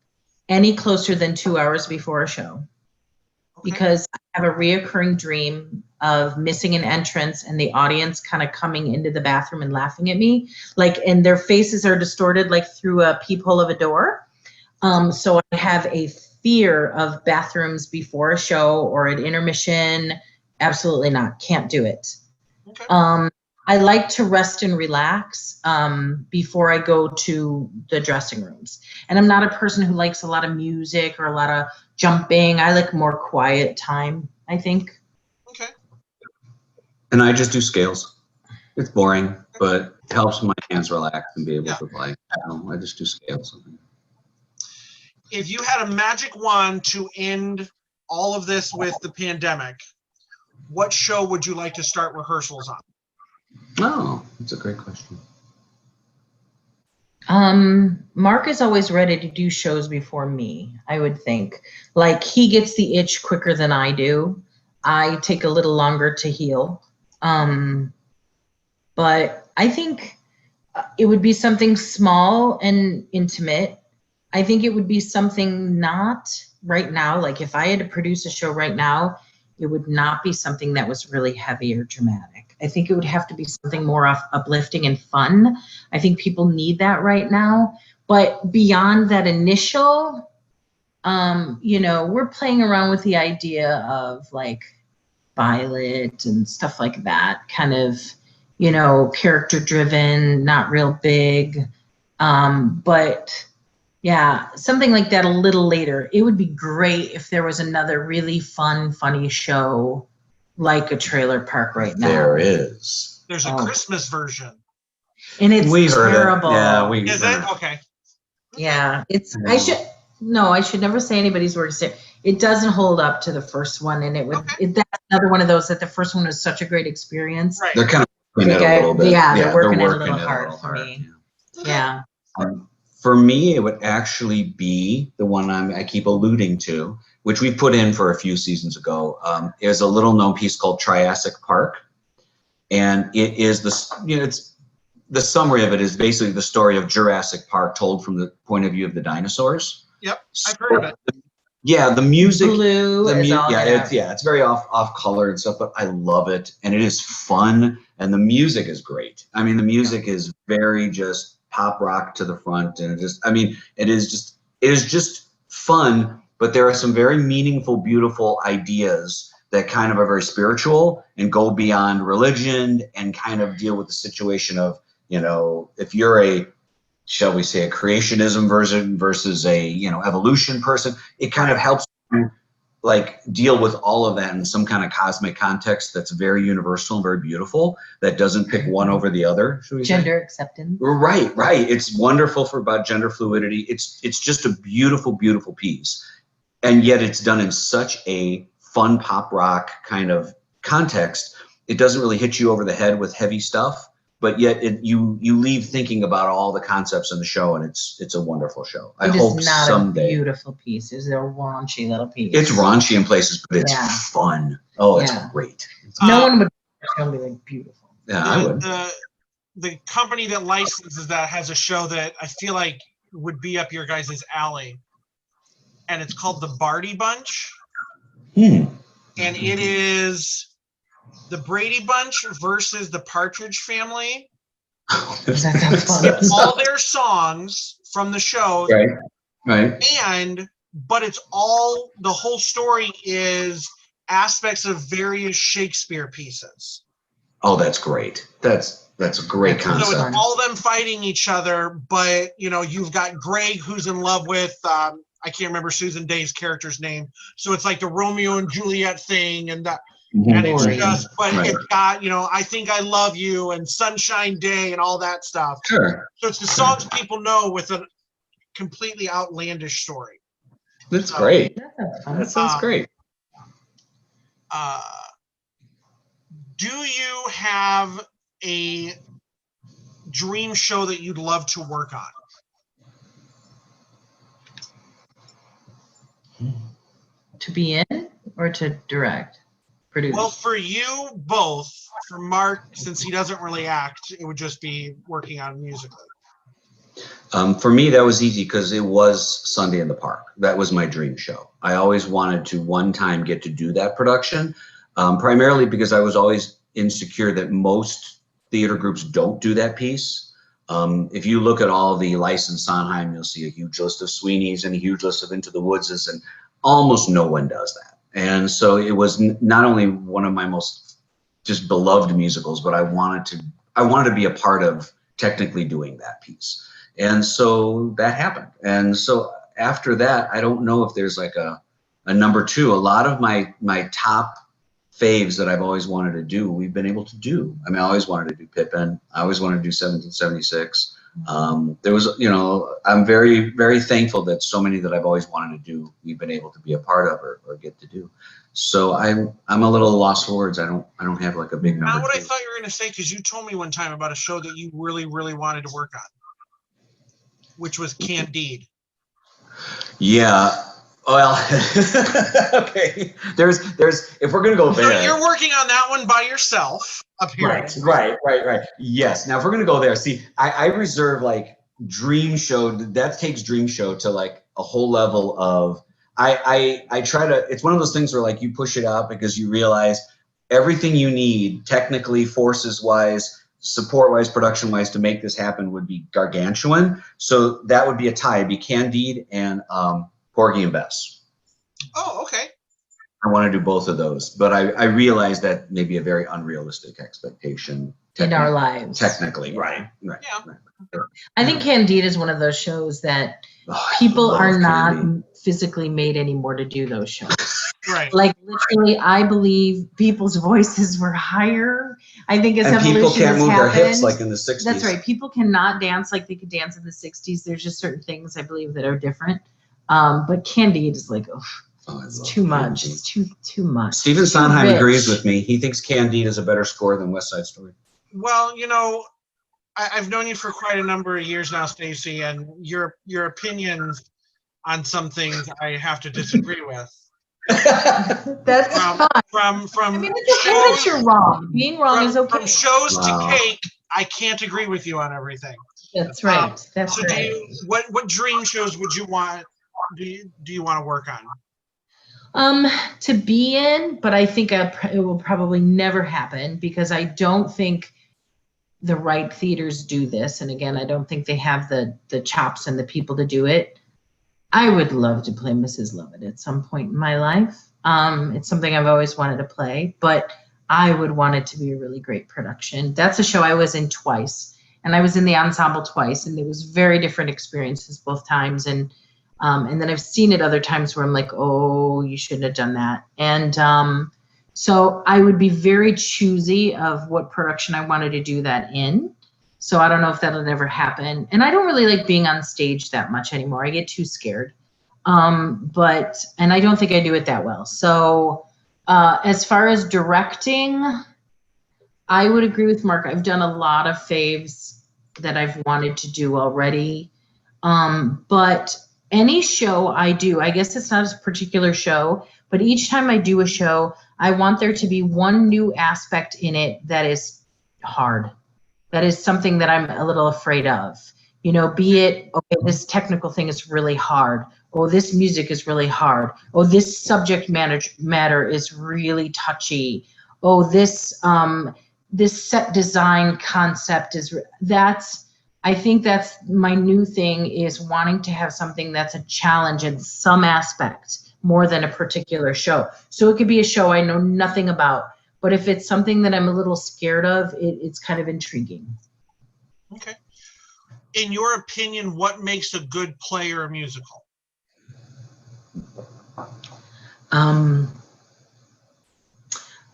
any closer than 2 hours before a show because I have a reoccurring dream of missing an entrance and the audience kind of coming into the bathroom and laughing at me, and their faces are distorted like through a peephole of a door. So I have a fear of bathrooms before a show or at intermission. Absolutely not. Can't do it. Okay. I like to rest and relax before I go to the dressing rooms. And I'm not a person who likes a lot of music or a lot of jumping. I like more quiet time, I think. Okay. And I just do scales. It's boring, but it helps my hands relax and be able to play. So I just do scales. If you had a magic wand to end all of this with the pandemic, what show would you like to start rehearsals on? Oh, that's a great question. Mark is always ready to do shows before me, I would think. Like, he gets the itch quicker than I do. I take a little longer to heal. But I think it would be something small and intimate. I think it would be something not right now. Like, if I had to produce a show right now, it would not be something that was really heavy or dramatic. I think it would have to be something more uplifting and fun. I think people need that right now. But beyond that initial, you know, we're playing around with the idea of like Violet and stuff like that, kind of, you know, character driven, not real big. But yeah, something like that a little later. It would be great if there was another really fun, funny show like a trailer park right now. There is. There's a Christmas version. And it's It. terrible. Yeah, Is it? Okay. Yeah, it's, I should never say anybody's worst. It doesn't hold up to the first one, and it would, that's another one of those that the first one was such a great experience. Right. They're kind of working it a little bit. Yeah, they're working it a little hard for me. Yeah. For me, it would actually be the one I keep alluding to, which we put in for a few seasons ago. Is a little known piece called Triassic Park. And it is it's the summary of it is basically the story of Jurassic Park told from the point of view of the dinosaurs. Yep, I've heard of it. Yeah, the music, Blue it's very off color and stuff, but I love it, and it is fun, and the music is great. I mean, the music is very just pop rock to the front, and it is just fun. But there are some very meaningful, beautiful ideas that kind of are very spiritual and go beyond religion and kind of deal with the situation of, you know, if you're a, shall we say, a creationism versus a, you know, evolution person, it kind of helps you like deal with all of that in some kind of cosmic context that's very universal and very beautiful, that doesn't pick one over the other. Should we Gender say? acceptance. Right. It's wonderful about gender fluidity. It's just a beautiful, beautiful piece. And yet it's done in such a fun pop rock kind of context. It doesn't really hit you over the head with heavy stuff, but yet you leave thinking about all the concepts in the show, and it's a wonderful show. I hope someday. A beautiful piece. It's a raunchy little piece. It's raunchy in places, but it's fun. Oh, it's great. No one would be like beautiful. Yeah, I would. The company that licenses that has a show that I feel like would be up your guys' alley, and it's called The Barty Bunch. And it is the Brady Bunch versus the Partridge Family. That sounds fun. It's all their songs from the show. Right. But it's all, the whole story is aspects of various Shakespeare pieces. Oh, that's great. That's a great concept. So it's all them fighting each other, but you know, you've got Greg who's in love with I can't remember Susan Day's character's name. So it's like the Romeo and Juliet thing, and that, and it's just, but it's got, you know, I Think I Love You and Sunshine Day and all that stuff. Sure. So it's the songs people know with a completely outlandish story. That's great. That sounds great. Do you have a dream show that you'd love to work on? To be in or to direct, produce? Well, for you, both. For Mark, since he doesn't really act, it would just be working on musically. For me, that was easy because it was Sunday in the Park. That was my dream show. I always wanted to one time get to do that production, primarily because I was always insecure that most theater groups don't do that piece. If you look at all the licensed Sondheim, you'll see a huge list of Sweeney's and a huge list of Into the Woodses, and almost no one does that. And so it was not only one of my most just beloved musicals, but I wanted to be a part of technically doing that piece. And so that happened. And so after that, I don't know if there's like a number two. A lot of my top faves that I've always wanted to do, we've been able to do. I mean, I always wanted to do Pippin. I always wanted to do 1776. There was, you know, I'm very, very thankful that so many that I've always wanted to do, we've been able to be a part of or get to do. So I'm a little lost for words. I don't have like a big number. Not what two. I thought you were going to say, because you told me one time about a show that you really, really wanted to work on, which was Candide. Yeah. Well, okay. There's if we're gonna go there. So you're working on that one by yourself, apparently. Right. Yes. Now, if we're gonna go there, see, I reserve like Dream Show. That takes Dream Show to like a whole level of. I try to. It's one of those things where like you push it out because you realize everything you need, technically, forces wise, support wise, production wise, to make this happen would be gargantuan. So that would be a tie. It'd be Candide and Porgy and Bess. Oh, okay. I want to do both of those, but I realize that may be a very unrealistic expectation in our lives. Technically, right. Yeah. Right. I think Candide is one of those shows that people are not physically made anymore to do those shows. Right. Like literally, I believe people's voices were higher. I think as evolution people can't has move happened, their hips like in the 60s. That's right. People cannot dance like they could dance in the 60s. There's just certain things I believe that are different. But Candide is like, it's too much. It's too much. Stephen Sondheim agrees with me. He thinks Candide is a better score than West Side Story. Well, you know, I've known you for quite a number of years now, Stacy, and your opinions on some things I have to disagree with. That's fine. From I mean, it's okay that you're wrong. Being wrong is okay. From shows to cake, I can't agree with you on everything. That's right. That's so right. What dream shows would you want? Do you want to work on? To be in, but I think it will probably never happen because I don't think the right theaters do this. And again, I don't think they have the chops and the people to do it. I would love to play Mrs. Lovett at some point in my life. It's something I've always wanted to play, but I would want it to be a really great production. That's a show I was in twice, and I was in the ensemble twice, and it was very different experiences both times. And then I've seen it other times where I'm like, oh, you shouldn't have done that. And so I would be very choosy of what production I wanted to do that in. So I don't know if that'll ever happen. And I don't really like being on stage that much anymore. I get too scared. And I don't think I do it that well. So as far as directing, I would agree with Mark. I've done a lot of faves that I've wanted to do already. But any show I do, I guess it's not a particular show, but each time I do a show, I want there to be one new aspect in it that is hard. That is something that I'm a little afraid of. You know, be it, okay, this technical thing is really hard. Oh, this music is really hard. Oh, this subject matter is really touchy. Oh, this set design concept is, I think that's my new thing, is wanting to have something that's a challenge in some aspect more than a particular show. So it could be a show I know nothing about, but if it's something that I'm a little scared of, it's kind of intriguing. Okay. In your opinion, what makes a good play or a musical? A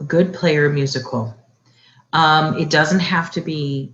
good play or a musical. It doesn't have to be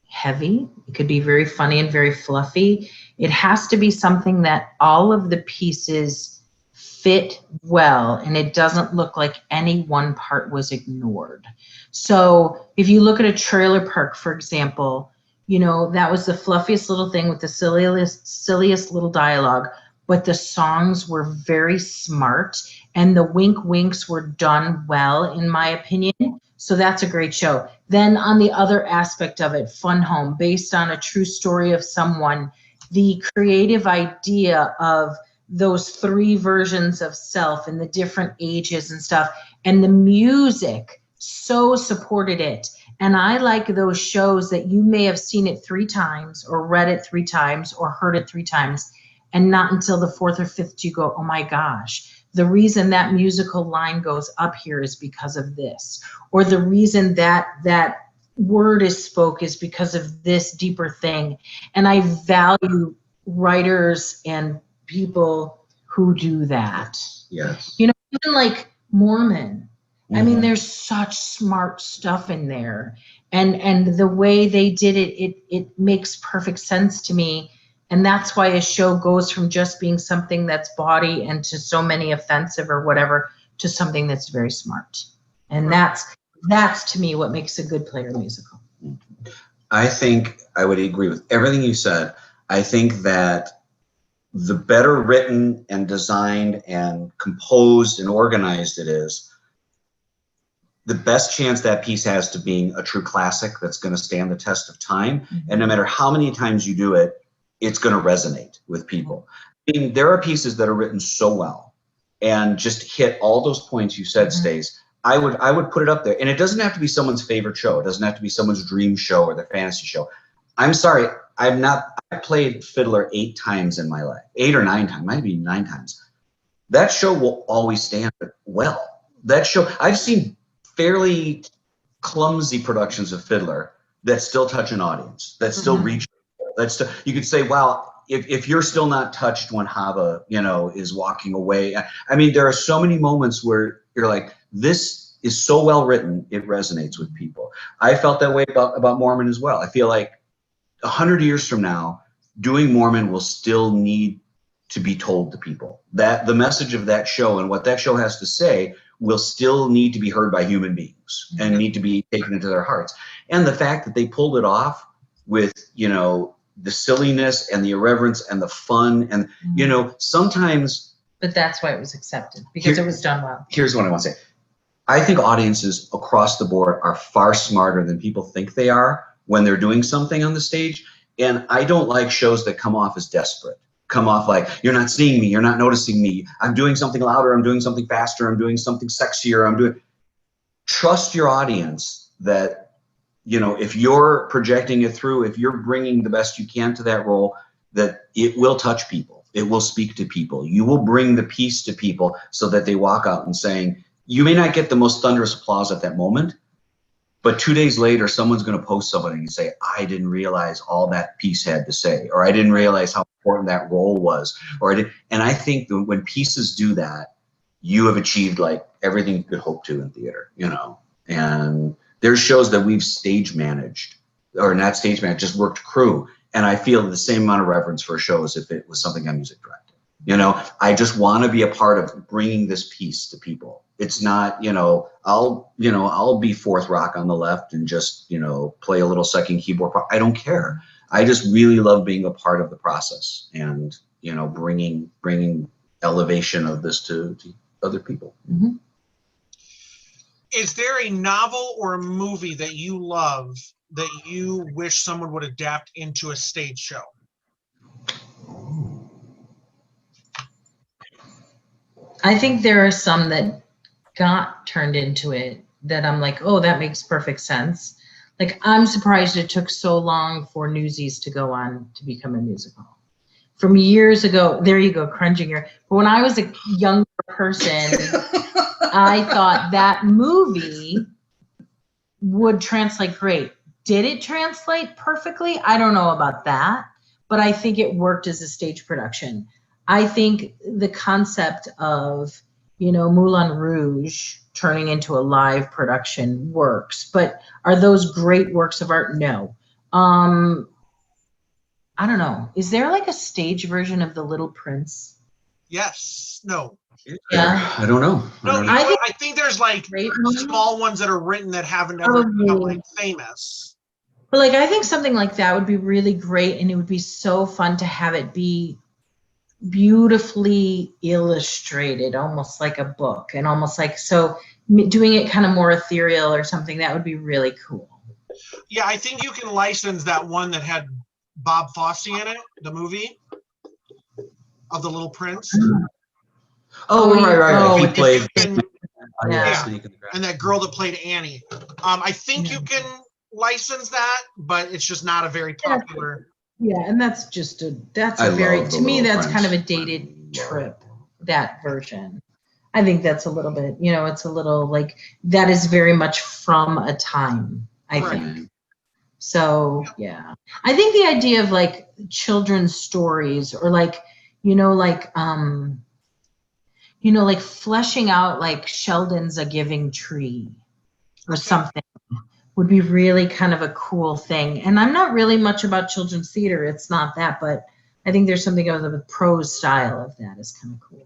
heavy. It could be very funny and very fluffy. It has to be something that all of the pieces fit well, and it doesn't look like any one part was ignored. So if you look at a Trailer Park, for example, you know, that was the fluffiest little thing with the silliest little dialogue, but the songs were very smart and the wink winks were done well, in my opinion. So that's a great show. Then on the other aspect of it, Fun Home, based on a true story of someone, the creative idea of those 3 versions of self and the different ages and stuff, and the music so supported it. And I like those shows that you may have seen it 3 times or read it 3 times or heard it 3 times, and not until the 4th or 5th do you go, oh my gosh, the reason that musical line goes up here is because of this, or the reason that that word is spoke is because of this deeper thing. And I value writers and people who do that. Yes. You know, even like Mormon. I mean, Mhm. there's such smart stuff in there. And the way they did it, it makes perfect sense to me. And that's why a show goes from just being something that's bawdy and to so many offensive or whatever to something that's very smart. And that's to me what makes a good Player musical. I think I would agree with everything you said. I think that the better written and designed and composed and organized it is, the best chance that piece has to being a true classic that's going to stand the test of time. And no matter how many times you do it, it's going to resonate with people. I mean, there are pieces that are written so well and just hit all those points you said, Stace. I would put it up there. And it doesn't have to be someone's favorite show. It doesn't have to be someone's dream show or their fantasy show. I'm sorry, I played Fiddler 8 times in my life, 8 or 9 times, maybe 9 times. That show will always stand well. That show, I've seen fairly clumsy productions of Fiddler that still touch an audience, that still reach. That's still, you could say, wow, if you're still not touched when Hava, you know, is walking away. I mean, there are so many moments where you're like, this is so well written, it resonates with people. I felt that way about Mormon as well. I feel like 100 years from now, doing Mormon will still need to be told to people. That the message of that show and what that show has to say will still need to be heard by human beings and need to be taken into their hearts. And the fact that they pulled it off with, you know, the silliness and the irreverence and the fun and, you know, sometimes. But that's why it was accepted, because it was done well. Here's what I want to say. I think audiences across the board are far smarter than people think they are when they're doing something on the stage. And I don't like shows that come off as desperate. Come off like, you're not seeing me, you're not noticing me, I'm doing something louder, I'm doing something faster, I'm doing something sexier, trust your audience that, you know, if you're projecting it through, if you're bringing the best you can to that role, that it will touch people, it will speak to people, you will bring the piece to people so that they walk out and saying, you may not get the most thunderous applause at that moment, but 2 days later, someone's going to post something and say, I didn't realize all that piece had to say, or I didn't realize how important that role was, or I did. And I think that when pieces do that, you have achieved like everything you could hope to in theater, you know. And there's shows that we've stage managed, or not stage managed, just worked crew. And I feel the same amount of reverence for a show as if it was something I music directed. You know, I just want to be a part of bringing this piece to people. It's not, you know, I'll be fourth rock on the left and just, you know, play a little second keyboard. I don't care. I just really love being a part of the process and, you know, bringing elevation of this to other people. Is there a novel or a movie that you love that you wish someone would adapt into a stage show? I think there are some that got turned into it that I'm like, oh, that makes perfect sense. Like, I'm surprised it took so long for Newsies to go on to become a musical. From years ago, there you go, cringing here. But when I was a younger person, I thought that movie would translate great. Did it translate perfectly? I don't know about that, but I think it worked as a stage production. I think the concept of, you know, Moulin Rouge turning into a live production works, but are those great works of art? No. I don't know. Is there like a stage version of The Little Prince? Yes. No. Yeah. I don't know. No, I think there's like small ones that are written that haven't ever become like famous. But like, I think something like that would be really great, and it would be so fun to have it be beautifully illustrated, almost like a book, and almost like, so doing it kind of more ethereal or something, that would be really cool. Yeah, I think you can license that one that had Bob Fosse in it, the movie of The Little Prince. Oh, right. He played. Yeah, and that girl that played Annie. I think you can license that, but it's just not a very popular. Yeah, and that's just a very, to me, that's kind of a dated trip, that version. I think that's a little bit, you know, it's a little like, that is very much from a time, I think. So, yeah. I think the idea of like children's stories or like, you know, like fleshing out like Sheldon's a Giving Tree or something would be really kind of a cool thing. And I'm not really much about children's theater. It's not that, but I think there's something of the prose style of that is kind of cool.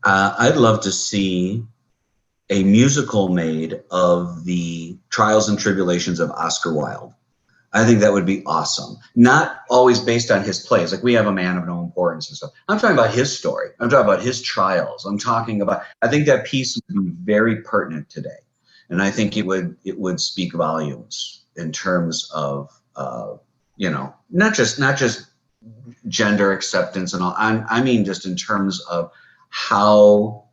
I'd love to see a musical made of the trials and tribulations of Oscar Wilde. I think that would be awesome. Not always based on his plays. Like we have A Man of No Importance and stuff. I'm talking about his story. I'm talking about his trials. I think that piece would be very pertinent today. And I think it would speak volumes in terms of, you know, not just gender acceptance and all. I mean, just in terms of how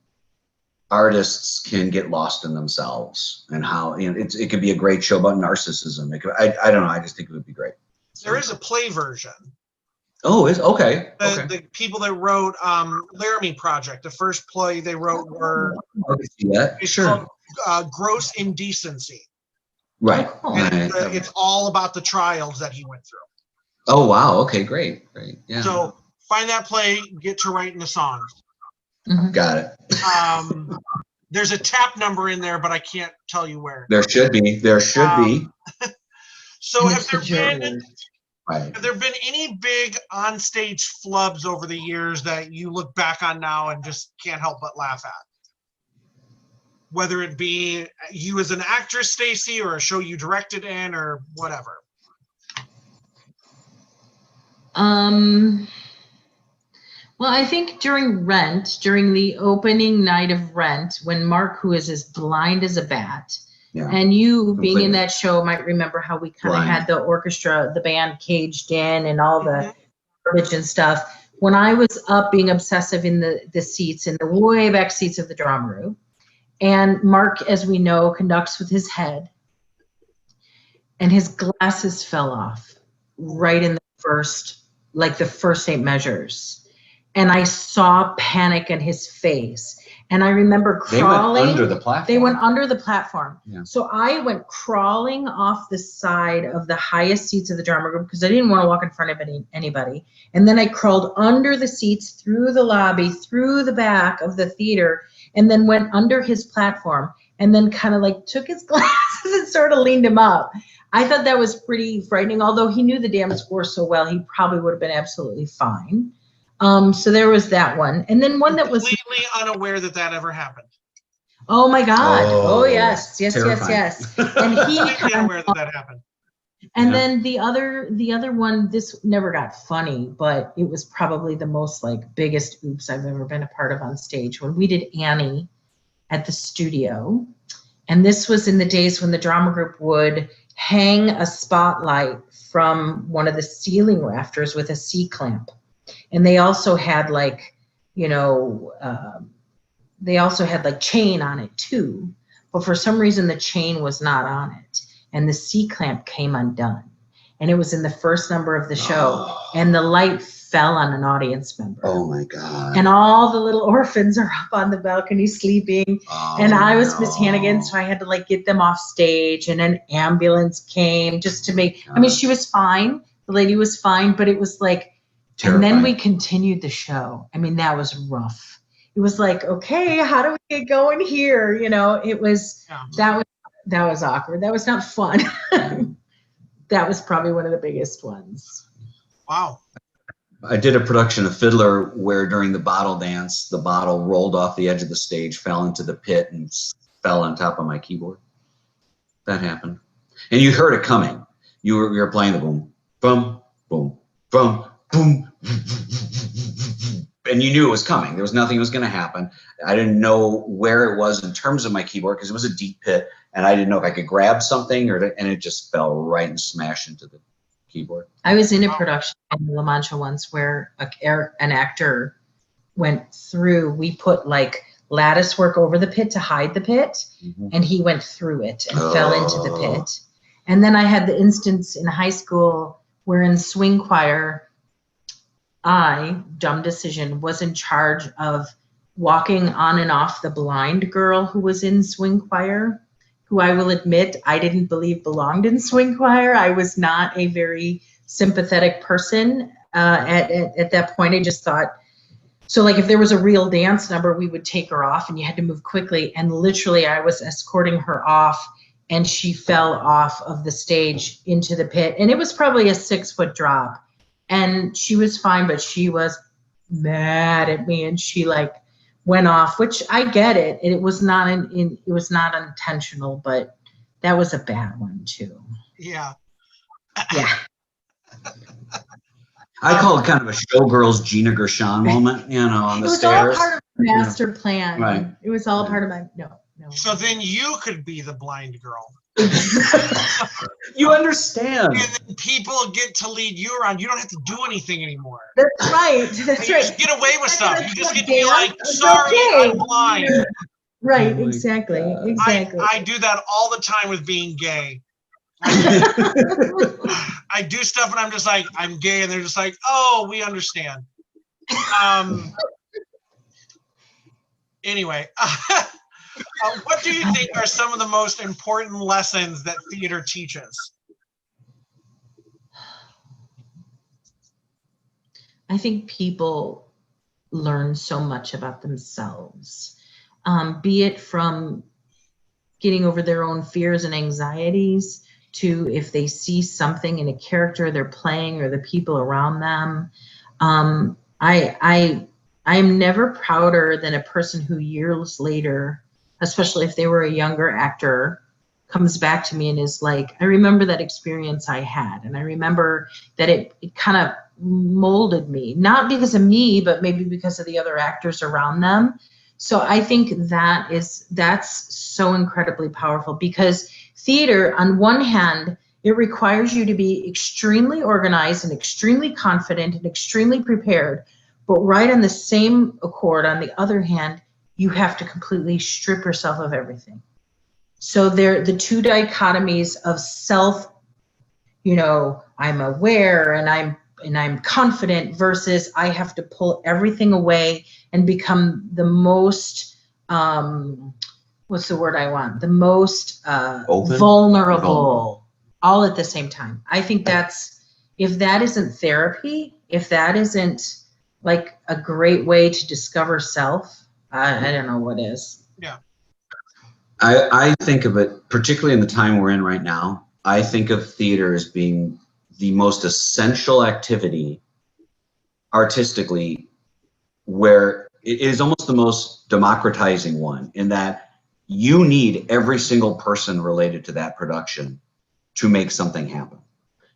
artists can get lost in themselves and how, you know, it could be a great show about narcissism. I don't know. I just think it would be great. There is a play version. Oh, okay. The people that wrote Laramie Project, the first play they wrote were sure. called Gross Indecency. Right. And it's all about the trials that he went through. Oh, wow. Okay, great. Yeah. So find that play, get to writing the songs. Mm-hmm. Got it. There's a tap number in there, but I can't tell you where. There should be. So Have there been any big onstage flubs over the years that you look back on now and just can't help but laugh at? Whether it be you as an actress, Stacy, or a show you directed in, or whatever. Well, I think during the opening night of Rent, when Mark, who is as blind as a bat, and you being in that show might remember how we kind of had the orchestra, the band caged in and all the garbage and stuff. When I was up being obsessive in the seats, in the way back seats of the drama room, and Mark, as we know, conducts with his head, and his glasses fell off right in the first 8 measures. And I saw panic in his face. And I remember crawling. They went under the platform. They went under the platform. Yeah. So I went crawling off the side of the highest seats of the drama room because I didn't want to walk in front of anybody. And then I crawled under the seats, through the lobby, through the back of the theater, and then went under his platform and then kind of like took his glasses and sort of leaned him up. I thought that was pretty frightening. Although he knew the damn score so well, he probably would have been absolutely fine. So there was that one. And then one that was completely unaware that ever happened. Oh my God. Oh yes. Terrifying. Yes. And he unaware that happened. And then the other one, this never got funny, but it was probably the most like biggest oops I've ever been a part of on stage, when we did Annie at the studio. And this was in the days when the drama group would hang a spotlight from one of the ceiling rafters with a C-clamp. And they also had like, you know, they also had like chain on it too. But for some reason, the chain was not on it. And the C-clamp came undone. And it was in the first number of the show. And the light fell on an audience member. Oh my God. And all the little orphans are up on the balcony sleeping. And I was Miss Hannigan, so I had to like get them off stage. And an ambulance came just to make, I mean, she was fine. The lady was fine, but it was like, terrifying. And then we continued the show. I mean, that was rough. It was like, okay, how do we get going here? You know, it was, that was awkward. That was not fun. That was probably one of the biggest ones. Wow. I did a production of Fiddler where during the bottle dance, the bottle rolled off the edge of the stage, fell into the pit, and fell on top of my keyboard. That happened. And you heard it coming. You were playing the boom, boom, boom, boom, boom, and you knew it was coming. There was nothing that was going to happen. I didn't know where it was in terms of my keyboard because it was a deep pit, and I didn't know if I could grab something and it just fell right and smashed into the keyboard. I was in a production in LaMancha once where an actor went through. We put like lattice work over the pit to hide the pit, and he went through it and fell into the pit. And then I had the instance in high school where in swing choir, I, dumb decision, was in charge of walking on and off the blind girl who was in swing choir, who I will admit I didn't believe belonged in swing choir. I was not a very sympathetic person at that point. I just thought, so like if there was a real dance number, we would take her off and you had to move quickly. And literally I was escorting her off and she fell off of the stage into the pit. And it was probably a 6-foot drop. And she was fine, but she was mad at me and she like went off, which I get it. It was not it was not intentional, but that was a bad one too. Yeah. Yeah. I call it kind of a showgirls Gina Gershon moment, you know, on the stairs. It was all part of the master plan. Right. It was all part of my, no. So then you could be the blind girl. You understand. And then people get to lead you around. You don't have to do anything anymore. That's right. That's You right. just get away with stuff. You just get to be Yeah, like, it's sorry, okay. I'm blind. Right, Oh my exactly. God. Exactly. I do that all the time with being gay. I do stuff and I'm just like, I'm gay, and they're just like, oh, we understand. Anyway, what do you think are some of the most important lessons that theater teaches? I think people learn so much about themselves, be it from getting over their own fears and anxieties to if they see something in a character they're playing or the people around them. I am never prouder than a person who years later, especially if they were a younger actor, comes back to me and is like, I remember that experience I had. And I remember that it kind of molded me, not because of me, but maybe because of the other actors around them. So I think that's so incredibly powerful, because theater, on one hand, it requires you to be extremely organized and extremely confident and extremely prepared. But right on the same accord, on the other hand, you have to completely strip yourself of everything. So they're the two dichotomies of self, you know, I'm aware and I'm confident, versus I have to pull everything away and become the most, what's the word I want? The most vulnerable, all at the same time. I think if that isn't therapy, if that isn't like a great way to discover self, I don't know what is. Yeah. I think of it, particularly in the time we're in right now, I think of theater as being the most essential activity artistically, where it is almost the most democratizing one, in that you need every single person related to that production to make something happen.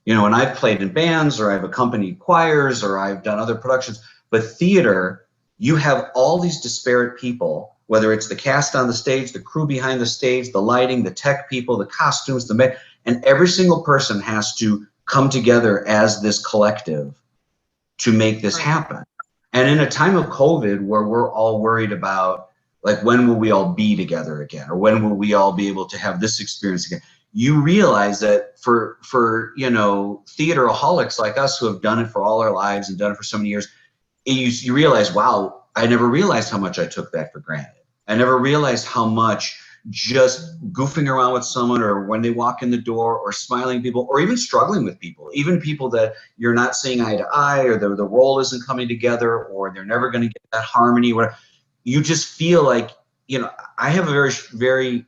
You know, and I've played in bands, or I've accompanied choirs, or I've done other productions, but theater, you have all these disparate people, whether it's the cast on the stage, the crew behind the stage, the lighting, the tech people, the costumes, and every single person has to come together as this collective to make this happen. And in a time of COVID, where we're all worried about, like, when will we all be together again, or when will we all be able to have this experience again, you realize that for you know, theateraholics like us who have done it for all our lives and done it for so many years, you realize, wow, I never realized how much I took that for granted. I never realized how much just goofing around with someone, or when they walk in the door, or smiling people, or even struggling with people, even people that you're not seeing eye to eye, or the role isn't coming together, or they're never going to get that harmony, whatever. You just feel like, you know, I have a very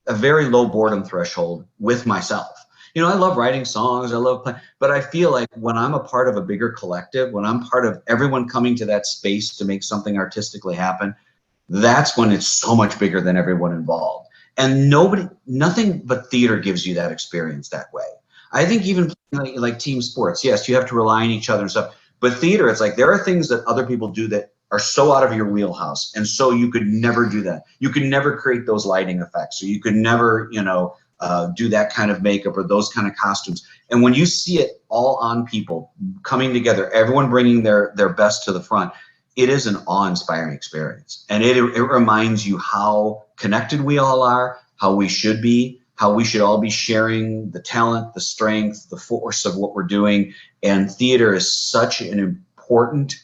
low boredom threshold with myself. You know, I love writing songs, I love playing, but I feel like when I'm a part of a bigger collective, when I'm part of everyone coming to that space to make something artistically happen, that's when it's so much bigger than everyone involved. And nothing but theater gives you that experience that way. I think even like team sports, yes, you have to rely on each other and stuff, but theater, it's like there are things that other people do that are so out of your wheelhouse, and so you could never do that. You could never create those lighting effects, or you could never, you know, do that kind of makeup or those kind of costumes. And when you see it all on people coming together, everyone bringing their best to the front, it is an awe-inspiring experience. And it reminds you how connected we all are, how we should be, how we should all be sharing the talent, the strength, the force of what we're doing. And theater is such an important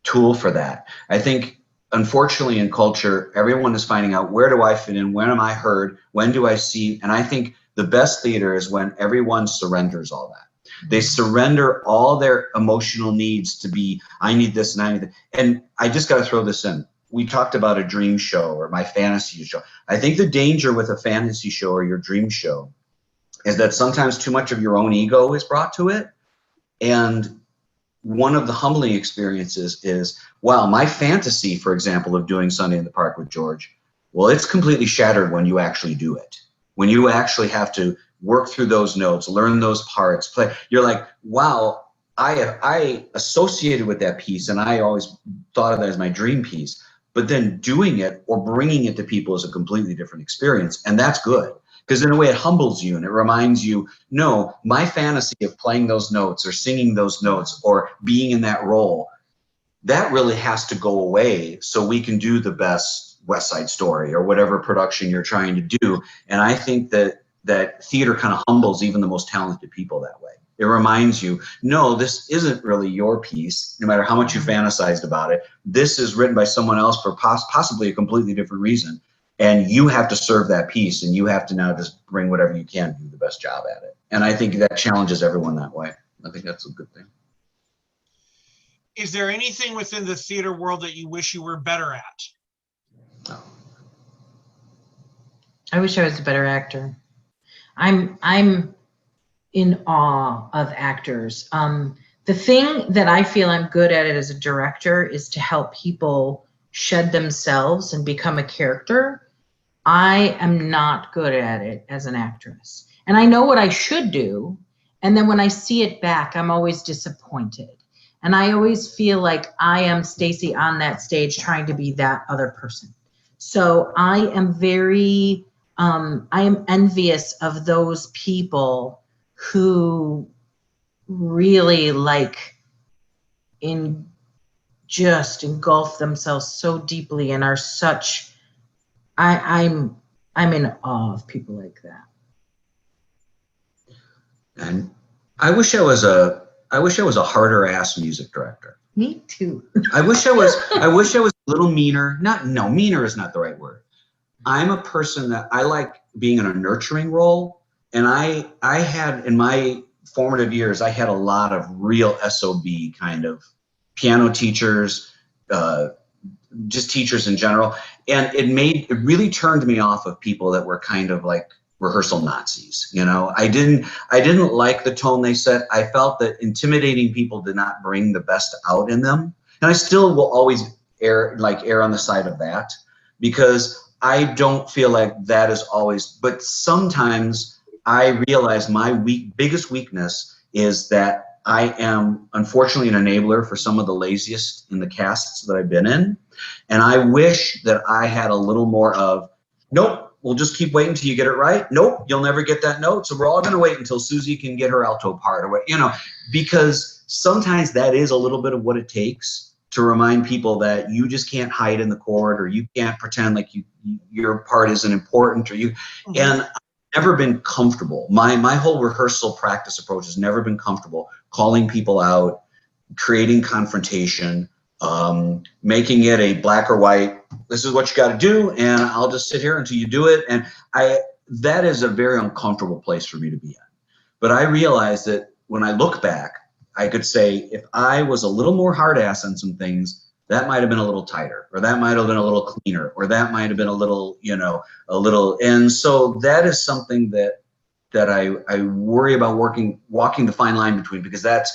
tool for that. I think unfortunately in culture, everyone is finding out, where do I fit in? When am I heard? When do I see? And I think the best theater is when everyone surrenders all that. They surrender all their emotional needs to be, I need this and I need that. And I just got to throw this in. We talked about a dream show or my fantasy show. I think the danger with a fantasy show or your dream show is that sometimes too much of your own ego is brought to it. And one of the humbling experiences is, wow, my fantasy, for example, of doing Sunday in the Park with George, well, it's completely shattered when you actually do it. When you actually have to work through those notes, learn those parts, play, you're like, wow, I associated with that piece and I always thought of that as my dream piece. But then doing it or bringing it to people is a completely different experience. And that's good. Because in a way it humbles you and it reminds you, no, my fantasy of playing those notes or singing those notes or being in that role, that really has to go away so we can do the best West Side Story or whatever production you're trying to do. And I think that theater kind of humbles even the most talented people that way. It reminds you, no, this isn't really your piece, no matter how much you fantasized about it. This is written by someone else for possibly a completely different reason. And you have to serve that piece, and you have to now just bring whatever you can, do the best job at it. And I think that challenges everyone that way. I think that's a good thing. Is there anything within the theater world that you wish you were better at? No. I wish I was a better actor. I'm in awe of actors. The thing that I feel I'm good at it as a director is to help people shed themselves and become a character. I am not good at it as an actress. And I know what I should do. And then when I see it back, I'm always disappointed. And I always feel like I am Stacy on that stage trying to be that other person. So I am very, I am envious of those people who really just engulf themselves so deeply and are such, I'm in awe of people like that. And I wish I was a harder ass music director. Me too. I wish I was a little meaner. Meaner is not the right word. I'm a person that I like being in a nurturing role. And I had, in my formative years, I had a lot of real SOB kind of piano teachers, just teachers in general. And it really turned me off of people that were kind of like rehearsal Nazis. You know, I didn't like the tone they set. I felt that intimidating people did not bring the best out in them. And I still will always err on the side of that, because I don't feel like that is always, but sometimes I realize my biggest weakness is that I am unfortunately an enabler for some of the laziest in the casts that I've been in. And I wish that I had a little more of, nope, we'll just keep waiting until you get it right. Nope, you'll never get that note. So we're all going to wait until Susie can get her alto part, or what, you know, because sometimes that is a little bit of what it takes to remind people that you just can't hide in the chord, or you can't pretend like your part isn't important, or you, mm-hmm. And I've never been comfortable. My whole rehearsal practice approach has never been comfortable calling people out, creating confrontation, making it a black or white, this is what you got to do, and I'll just sit here until you do it. And that is a very uncomfortable place for me to be in. But I realize that when I look back, I could say if I was a little more hard ass on some things, that might have been a little tighter, or that might have been a little cleaner, or that might have been a little, and so that is something that I worry about walking the fine line between, because that's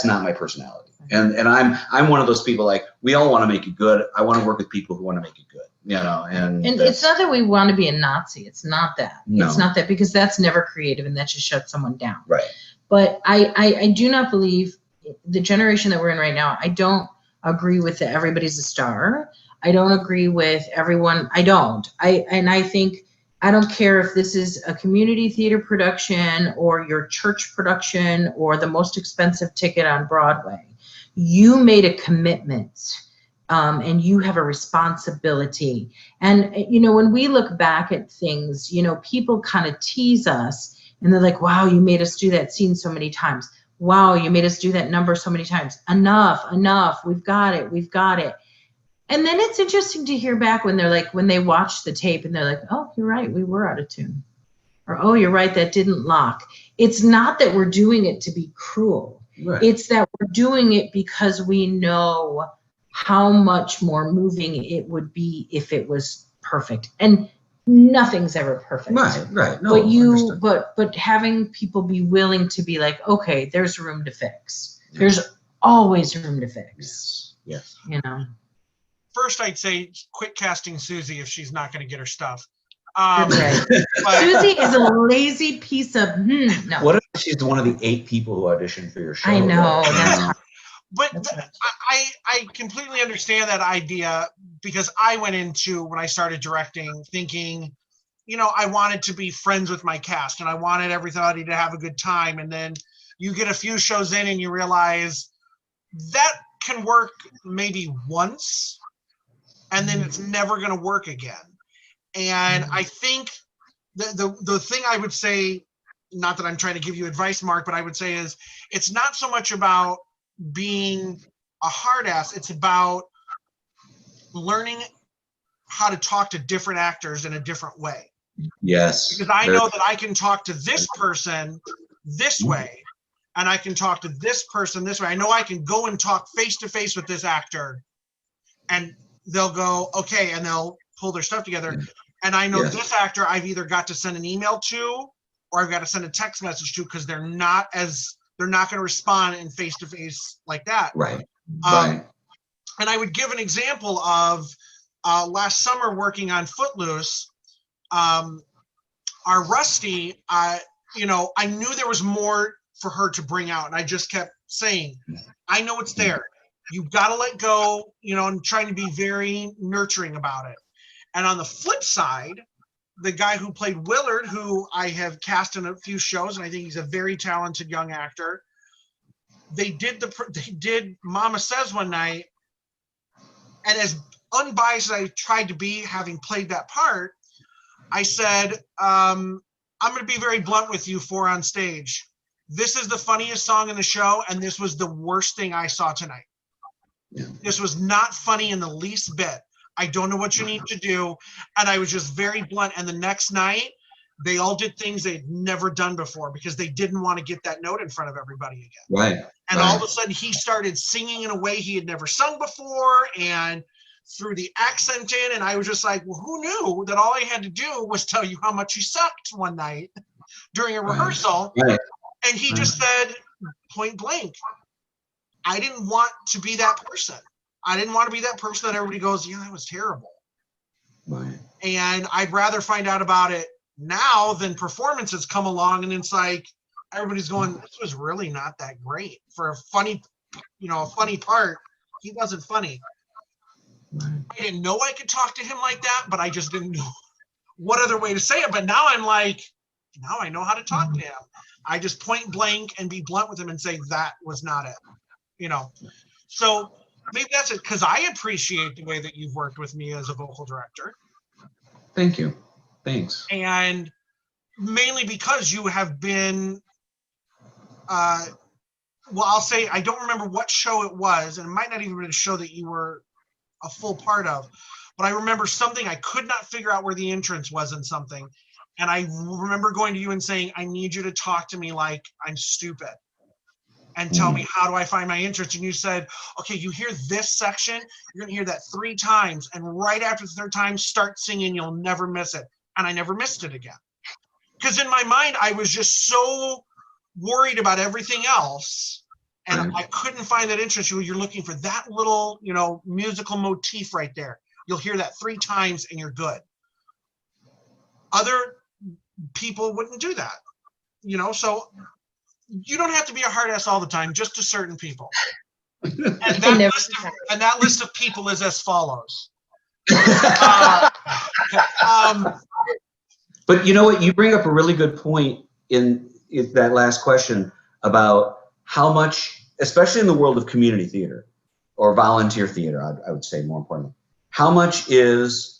not my personality. And I'm one of those people, like, we all want to make it good. I want to work with people who want to make it good, and it's not that we want to be a Nazi. It's not that. No. It's not that, because that's never creative, and that just shuts someone down. Right. But I do not believe the generation that we're in right now, I don't agree with that everybody's a star. I don't agree with everyone. I don't. I think, I don't care if this is a community theater production or your church production or the most expensive ticket on Broadway. You made a commitment, and you have a responsibility. And, when we look back at things, people kind of tease us, and they're like, wow, you made us do that scene so many times. Wow, you made us do that number so many times. Enough. We've got it. And then it's interesting to hear back when they're like, when they watch the tape and they're like, oh, you're right, we were out of tune. Or, oh, you're right, that didn't lock. It's not that we're doing it to be cruel. Right. It's that we're doing it because we know how much more moving it would be if it was perfect. And nothing's ever perfect. Right. No, but having people be willing to be like, okay, there's room to fix. Yeah. There's always room to fix. Yes. You know. First, I'd say quit casting Susie if she's not going to get her stuff. Right. Susie is a lazy piece of no. What if she's one of the 8 people who auditioned for your show? I know. That's hard. But I completely understand that idea, because I went into, when I started directing, thinking, you know, I wanted to be friends with my cast and I wanted everybody to have a good time. And then you get a few shows in and you realize that can work maybe once and then it's never going to work again. And I think the thing I would say, not that I'm trying to give you advice, Mark, but I would say is it's not so much about being a hard ass. It's about learning how to talk to different actors in a different way. Yes. Because I know that I can talk to this person this way and I can talk to this person this way. I know I can go and talk face to face with this actor and they'll go, okay, and they'll pull their stuff together. And I know this actor I've either got to send an email to or I've got to send a text message to, because they're not going to respond in face to face like that. Right. And I would give an example of last summer working on Footloose. Our Rusty, you know, I knew there was more for her to bring out, and I just kept saying, I know it's there. You've got to let go, you know, and trying to be very nurturing about it. And on the flip side, the guy who played Willard, who I have cast in a few shows, and I think he's a very talented young actor, they did Mama Says one night, and as unbiased as I tried to be, having played that part, I said, I'm going to be very blunt with you four on stage. This is the funniest song in the show, and this was the worst thing I saw tonight. Yeah. This was not funny in the least bit. I don't know what you need to do. And I was just very blunt. And the next night, they all did things they'd never done before because they didn't want to get that note in front of everybody again. Right. And all of a sudden, he started singing in a way he had never sung before and threw the accent in. And I was just like, well, who knew that all I had to do was tell you how much you sucked one night during a rehearsal. Right. And he just said, point blank, I didn't want to be that person. I didn't want to be that person that everybody goes, yeah, that was terrible. Right. And I'd rather find out about it now than performances come along and it's like everybody's going, this was really not that great for a funny, a funny part. He wasn't funny. Right. I didn't know I could talk to him like that, but I just didn't know what other way to say it. But now I'm like, now I know how to talk to him. I just point blank and be blunt with him and say that was not it, So maybe that's it, because I appreciate the way that you've worked with me as a vocal director. Thank you. Thanks. And mainly because you have been, I'll say, I don't remember what show it was, and it might not even be a show that you were a full part of, but I remember something, I could not figure out where the entrance was in something. And I remember going to you and saying, I need you to talk to me like I'm stupid and tell me, how do I find my entrance? And you said, okay, you hear this section, you're going to hear that 3 times. And right after the 3rd time, start singing, you'll never miss it. And I never missed it again. Because in my mind, I was just so worried about everything else. And I couldn't find that entrance. You're looking for that little, musical motif right there. You'll hear that 3 times and you're good. Other people wouldn't do that, so you don't have to be a hard ass all the time, just to certain people. And that list of people is as follows. But you know what? You bring up a really good point in that last question about how much, especially in the world of community theater or volunteer theater, I would say more importantly, how much is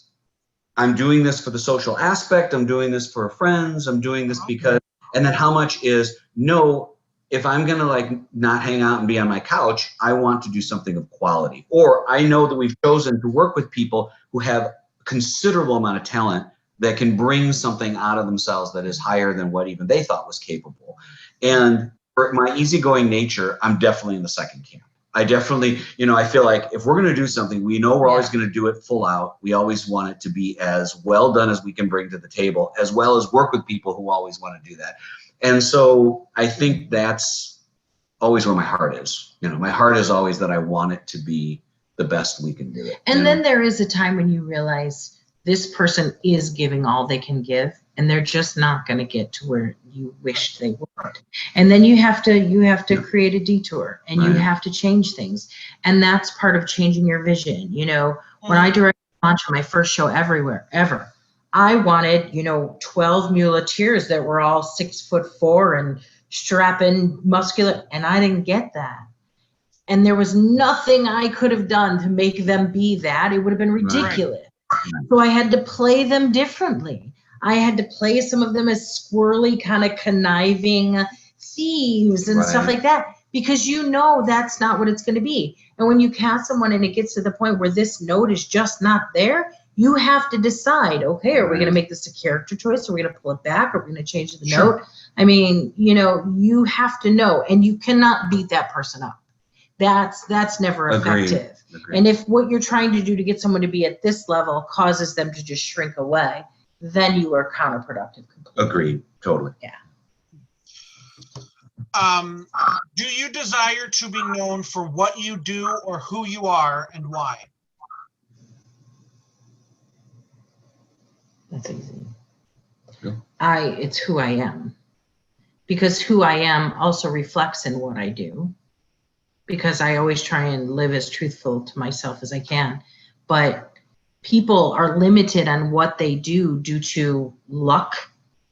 I'm doing this for the social aspect, I'm doing this for friends, I'm doing this because, and then how much is, no, if I'm going to like not hang out and be on my couch, I want to do something of quality. Or I know that we've chosen to work with people who have a considerable amount of talent that can bring something out of themselves that is higher than what even they thought was capable. And for my easygoing nature, I'm definitely in the second camp. I definitely, you know, I feel like if we're going to do something, we know we're always going to do it full out. We always want it to be as well done as we can bring to the table, as well as work with people who always want to do that. And so I think that's always where my heart is. You know, my heart is always that I want it to be the best we can do it. And then there is a time when you realize this person is giving all they can give, and they're just not going to get to where you wished they would. And then you have to create a detour, and you have to change things. And that's part of changing your vision. You know, when I directed LaMancha, my first show ever, I wanted, you know, 12 muleteers that were all 6'4" and strapping, muscular, and I didn't get that. And there was nothing I could have done to make them be that. It would have been ridiculous. So I had to play them differently. I had to play some of them as squirrely, kind of conniving thieves and stuff like that, because you know that's not what it's going to be. And when you cast someone and it gets to the point where this note is just not there, you have to decide, okay, are we going to make this a character choice? Are we going to pull it back? Are we going to change the note? I mean, you know, you have to know, and you cannot beat that person up. That's never effective. Agreed. And if what you're trying to do to get someone to be at this level causes them to just shrink away, then you are counterproductive completely. Agreed. Totally. Yeah. Do you desire to be known for what you do or who you are, and why? That's easy. Yeah. It's who I am. Because who I am also reflects in what I do. Because I always try and live as truthful to myself as I can. But people are limited on what they do due to luck,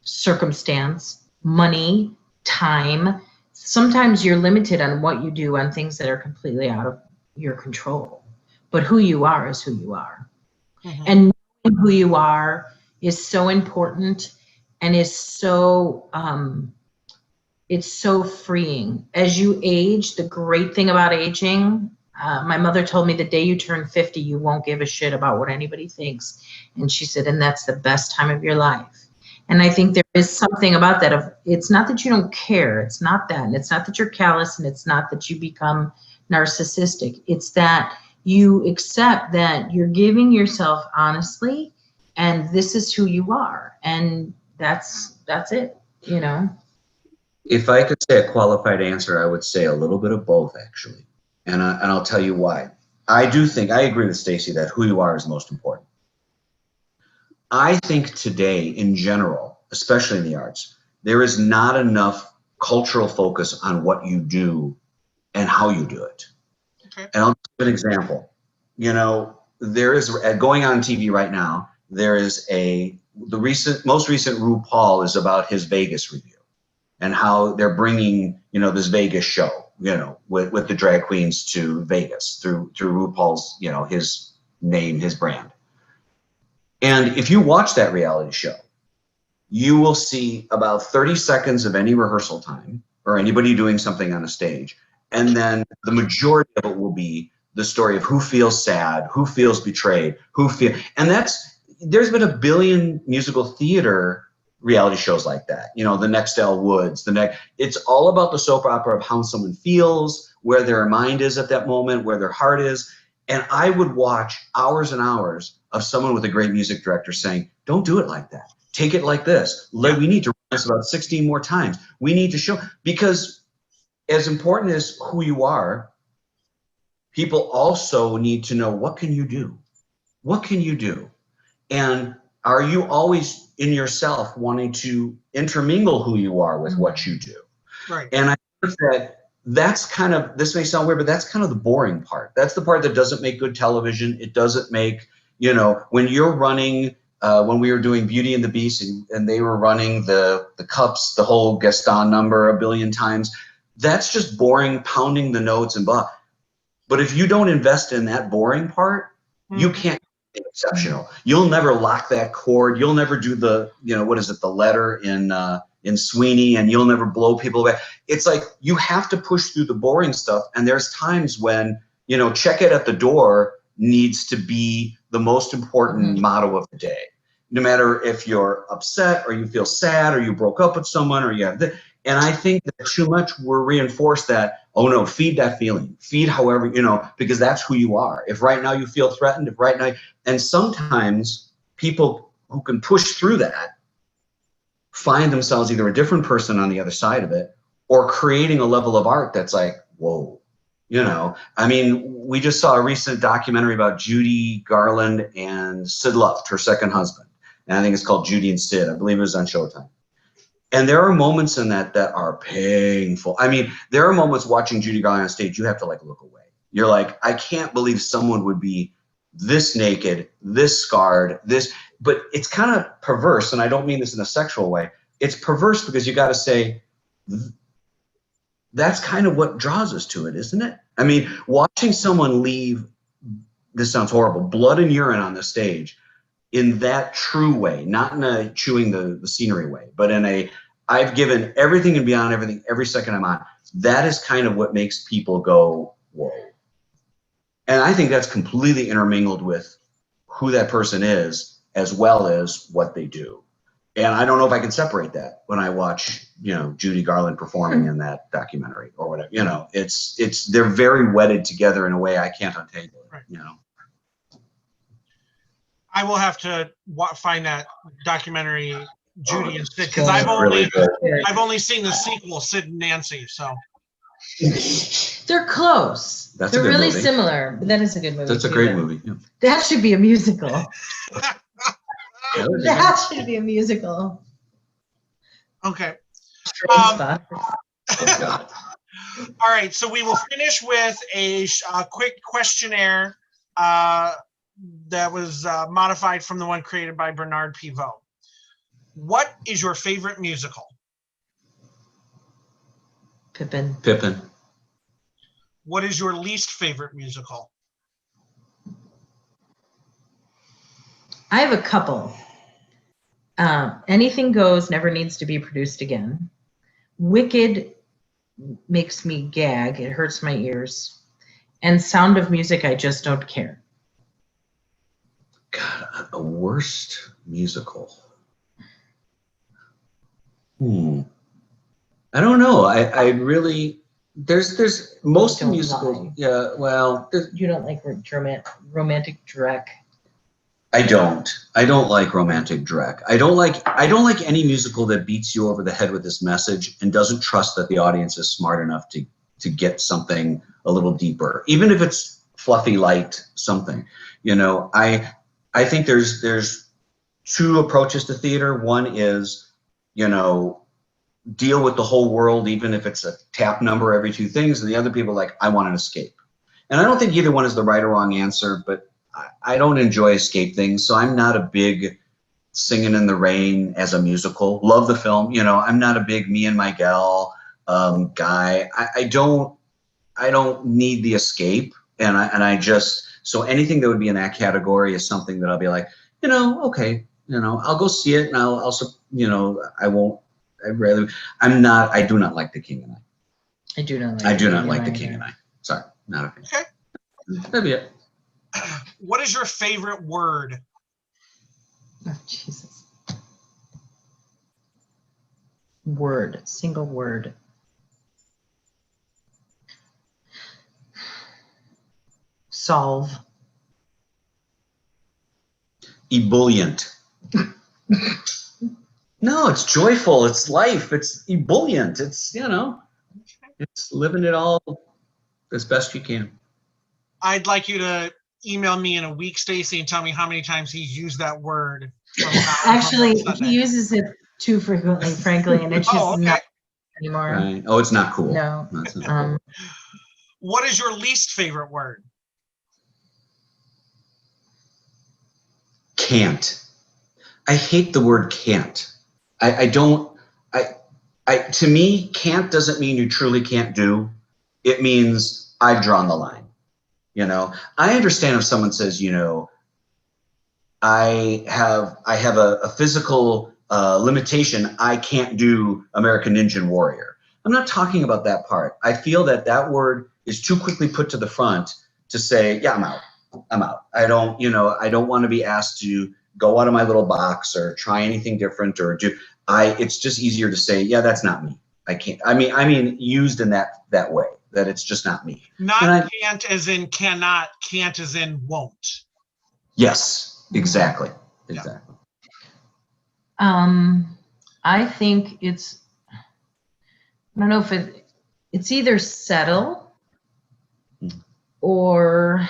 circumstance, money, time. Sometimes you're limited on what you do on things that are completely out of your control. But who you are is who you are. And knowing who you are is so important, and is so it's so freeing. As you age, the great thing about aging, my mother told me the day you turn 50, you won't give a shit about what anybody thinks. And she said, and that's the best time of your life. And I think there is something about that of, it's not that you don't care, it's not that, and it's not that you're callous, and it's not that you become narcissistic. It's that you accept that you're giving yourself honestly, and this is who you are, and that's it, you know. If I could say a qualified answer, I would say a little bit of both, actually. And I'll tell you why. I agree with Stacy that who you are is most important. I think today, in general, especially in the arts, there is not enough cultural focus on what you do and how you do it. Okay. And I'll give an example. You know, there is, going on TV right now, there is most recent RuPaul is about his Vegas review, and how they're bringing, you know, this Vegas show, you know, with the drag queens to Vegas through RuPaul's, you know, his name, his brand. And if you watch that reality show, you will see about 30 seconds of any rehearsal time or anybody doing something on a stage. And then the majority of it will be the story of who feels sad, who feels betrayed, and there's been a billion musical theater reality shows like that, you know, the next Elle Woods, it's all about the soap opera of how someone feels, where their mind is at that moment, where their heart is. And I would watch hours and hours of someone with a great music director saying, don't do it like that. Take it like this. We need to run this about 16 more times. We need to show, because as important as who you are, people also need to know, what can you do? What can you do? And are you always in yourself wanting to intermingle who you are with what you do? Right. And I think that's kind of, this may sound weird, but that's kind of the boring part. That's the part that doesn't make good television. It doesn't make, you know, when you're running, when we were doing Beauty and the Beast and they were running the cups, the whole Gaston number a billion times, that's just boring, pounding the notes and blah. But if you don't invest in that boring part, you can't exceptional. You'll never lock that chord. You'll never do the, what is it, the letter in Sweeney, and you'll never blow people away. It's like you have to push through the boring stuff. And there's times when, check it at the door needs to be the most important motto of the day. No matter if you're upset or you feel sad or you broke up with someone or you have this. And I think that too much we're reinforced that, oh no, feed that feeling, feed however, because that's who you are. If right now you feel threatened, if right now, and sometimes people who can push through that find themselves either a different person on the other side of it or creating a level of art that's like, whoa, I mean, we just saw a recent documentary about Judy Garland and Sid Luft, her second husband. And I think it's called Judy and Sid. I believe it was on Showtime. And there are moments in that are painful. I mean, there are moments watching Judy Garland on stage, you have to like look away. You're like, I can't believe someone would be this naked, this scarred, but it's kind of perverse. And I don't mean this in a sexual way. It's perverse because you got to say, that's kind of what draws us to it, isn't it? I mean, watching someone leave, this sounds horrible, blood and urine on the stage in that true way, not in a chewing the scenery way, but in a, I've given everything and beyond everything every second I'm on. That is kind of what makes people go, whoa. And I think that's completely intermingled with who that person is as well as what they do. And I don't know if I can separate that when I watch, Judy Garland performing in that documentary or whatever. They're very wedded together in a way I can't untangle it, Right. I will have to find that documentary, Judy and Sid, because I've only seen the sequel, Sid and Nancy. So they're close. They're really movie. Similar, but that is a good movie. That's a great movie. Yeah. That should be a musical. That should be a musical. Okay. All right, so we will finish with a quick questionnaire that was modified from the one created by Bernard Pivot. What is your favorite musical? Pippin. Pippin. What is your least favorite musical? I have a couple. Anything Goes never needs to be produced again. Wicked makes me gag. It hurts my ears. And Sound of Music, I just don't care. God, a worst musical. I don't know. I really, there's most musical. Yeah, well. You don't like romantic dreck. I don't like romantic dreck. I don't like any musical that beats you over the head with this message and doesn't trust that the audience is smart enough to get something a little deeper, even if it's fluffy, light, something. I think there's two approaches to theater. One is, deal with the whole world, even if it's a tap number every two things. And the other people are like, I want an escape. And I don't think either one is the right or wrong answer, but I don't enjoy escape things. So I'm not a big Singing in the Rain as a musical. Love the film. I'm not a big Me and My Gal guy. I don't need the escape. And I just, so anything that would be in that category is something that I'll be like, okay, I'll go see it and I'll also, I won't, I do not like The King and I. I do not like The King and I. Sorry, not a fan. Okay. That'd be it. What is your favorite word? Oh, Jesus. Word, single word. Solve. Ebullient. No, it's joyful. It's life. It's ebullient. It's, it's living it all as best you can. I'd like you to email me in a week, Stacy, and tell me how many times he's used that word. Actually, he uses it too frequently, frankly, and it's just not anymore. Right. Oh, it's not cool. No. It's not cool. What is your least favorite word? Can't. I hate the word can't. To me, can't doesn't mean you truly can't do. It means I've drawn the line. I understand if someone says, I have a physical limitation. I can't do American Ninja Warrior. I'm not talking about that part. I feel that that word is too quickly put to the front to say, yeah, I'm out. I'm out. I don't want to be asked to go out of my little box or try anything different or do. It's just easier to say, yeah, that's not me. I can't. I mean, used in that way, that it's just not me. Not can't as in cannot, can't as in won't. Yes, exactly. Yeah. Exactly. I think it's, I don't know if it's either settle or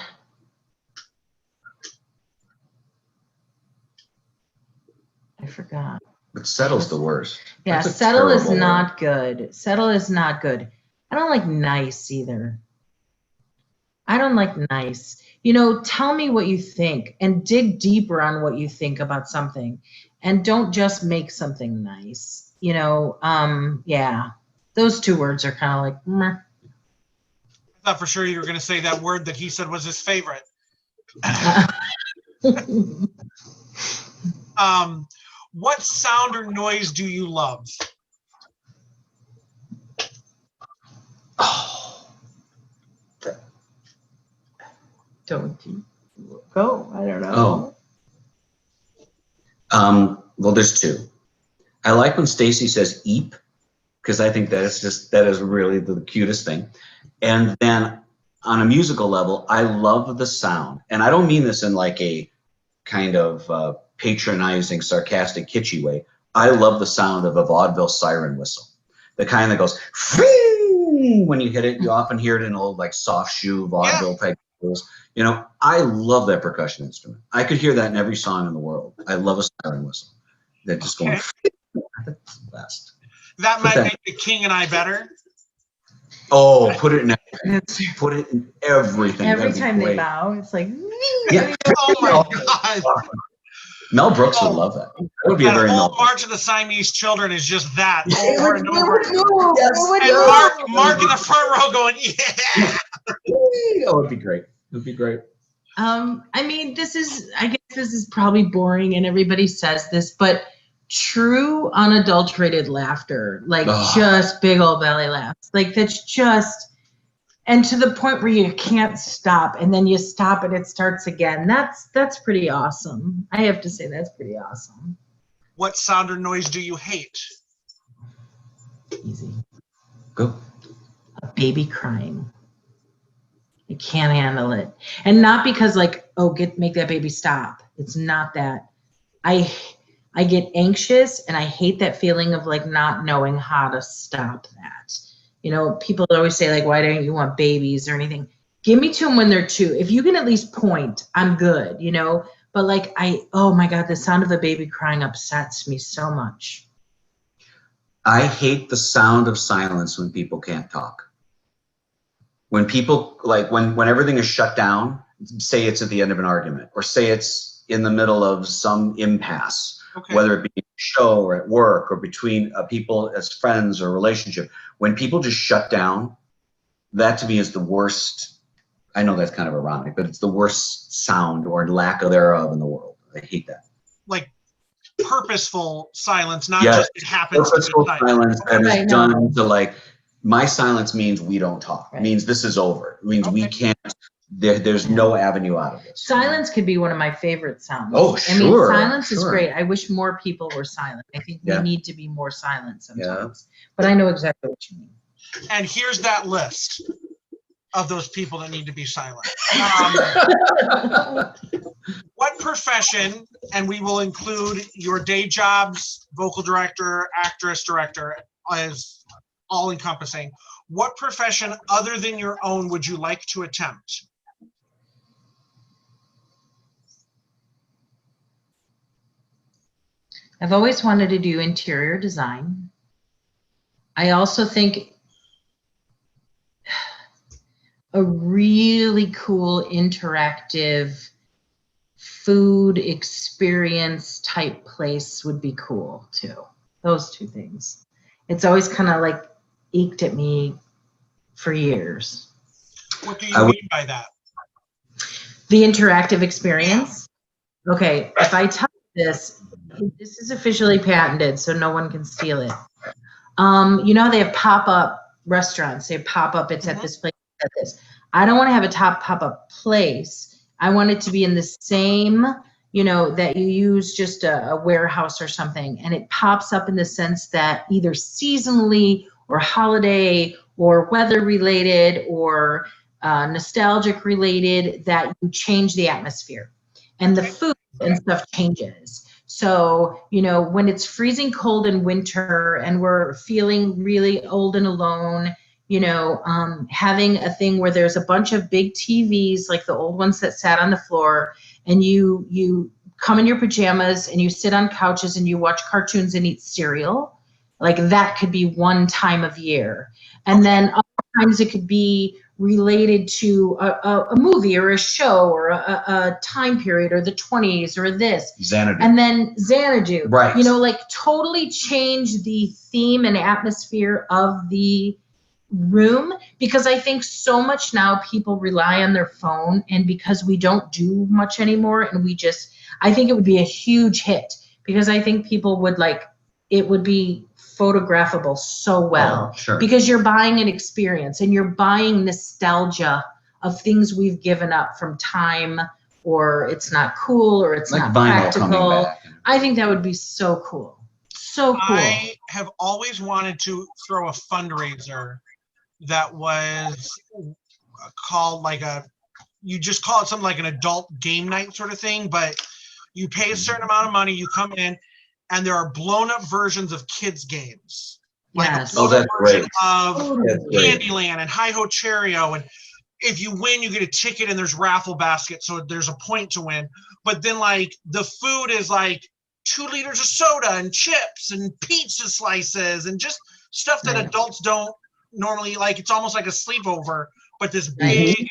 I forgot. But settle's the worst. Yeah, That's a settle is terrible not word. good. Settle is not good. I don't like nice either. I don't like nice. Tell me what you think and dig deeper on what you think about something. And don't just make something nice. Yeah. Those two words are kind of like, meh. I thought for sure you were going to say that word that he said was his favorite. What sound or noise do you love? Oh, Don't you go? I don't know. Well, there's two. I like when Stacy says "eep" because I think that is really the cutest thing. And then on a musical level, I love the sound, and I don't mean this in like a kind of patronizing, sarcastic, kitschy way. I love the sound of a vaudeville siren whistle, the kind that goes when you hit it. You often hear it in old like soft shoe vaudeville type whistles. I love that percussion instrument. I could hear that in every song in the world. I love a siren whistle. They're just going. That's the best. That might make The King and I better. Oh, put it in everything. Put it in everything. Every time they bow, it's like. Yeah. Oh my God. Mel Brooks would love that. That would be a very whole Mel March of the Siamese Children is just that over and over. Yes. And Mark in the front row going, yeah. That would be great. It would be great. I mean, I guess this is probably boring and everybody says this, but true unadulterated laughter, like just big old belly laughs, like that's just, and to the point where you can't stop and then you stop and it starts again. That's pretty awesome. I have to say that's pretty awesome. What sound or noise do you hate? Easy. Go. A baby crying. I can't handle it. And not because like, make that baby stop. It's not that. I get anxious and I hate that feeling of like not knowing how to stop that. People always say like, why don't you want babies or anything? Give me to them when they're 2. If you can at least point, I'm good, But like oh my God, the sound of a baby crying upsets me so much. I hate the sound of silence when people can't talk. When people like when everything is shut down, say it's at the end of an argument or say it's in the middle of some impasse, whether it be a show or at work or between people as friends or relationship. When people just shut down, that to me is the worst. I know that's kind of ironic, but it's the worst sound or lack of thereof in the world. I hate that. Like purposeful silence, not just it happens. Purposeful silence that is done to like, my silence means we don't talk. It means this is over. It means we can't, there's no avenue out of this. Silence could be one of my favorite sounds. Oh, sure. I mean, silence is great. I wish more people were silent. I think we need to be more silent sometimes. But I know exactly what you mean. And here's that list of those people that need to be silent. What profession, and we will include your day jobs, vocal director, actress, director, as all encompassing, what profession other than your own would you like to attempt? I've always wanted to do interior design. I also think a really cool interactive food experience type place would be cool too. Those two things. It's always kind of like eked at me for years. What do you mean by that? The interactive experience. Okay, if I tell you this, this is officially patented, so no one can steal it. You know, they have pop-up restaurants. They pop up, it's at this place, at this. I don't want to have a pop-up place. I want it to be in the same, you know, that you use just a warehouse or something. And it pops up in the sense that either seasonally or holiday or weather related or nostalgic related, that you change the atmosphere and the food and stuff changes. So, you know, when it's freezing cold in winter and we're feeling really old and alone, you know, having a thing where there's a bunch of big TVs, like the old ones that sat on the floor, and you come in your pajamas and you sit on couches and you watch cartoons and eat cereal, like that could be one time of year. And then other times it could be related to a movie or a show or a time period or the 20s or this. Xanadu. And then Xanadu. Right. You know, like totally change the theme and atmosphere of the room, because I think so much now people rely on their phone, and because we don't do much anymore, and I think it would be a huge hit, because I think people would it would be photographable so well. Oh, sure. Because you're buying an experience and you're buying nostalgia of things we've given up from time, or it's not cool, or it's Like not vinyl coming practical. back. I think that would be so cool. So cool. I have always wanted to throw a fundraiser that was called you just call it something like an adult game night sort of thing, but you pay a certain amount of money, you come in, and there are blown up versions of kids games. Yes. Like a blown up version of Great. Candyland and Hi Ho Cherry-O, and if you win, you get a ticket and there's raffle baskets, so there's a point to win. But then the food is 2 liters of soda and chips and pizza slices and just stuff that adults don't normally like. It's almost like a sleepover, but this big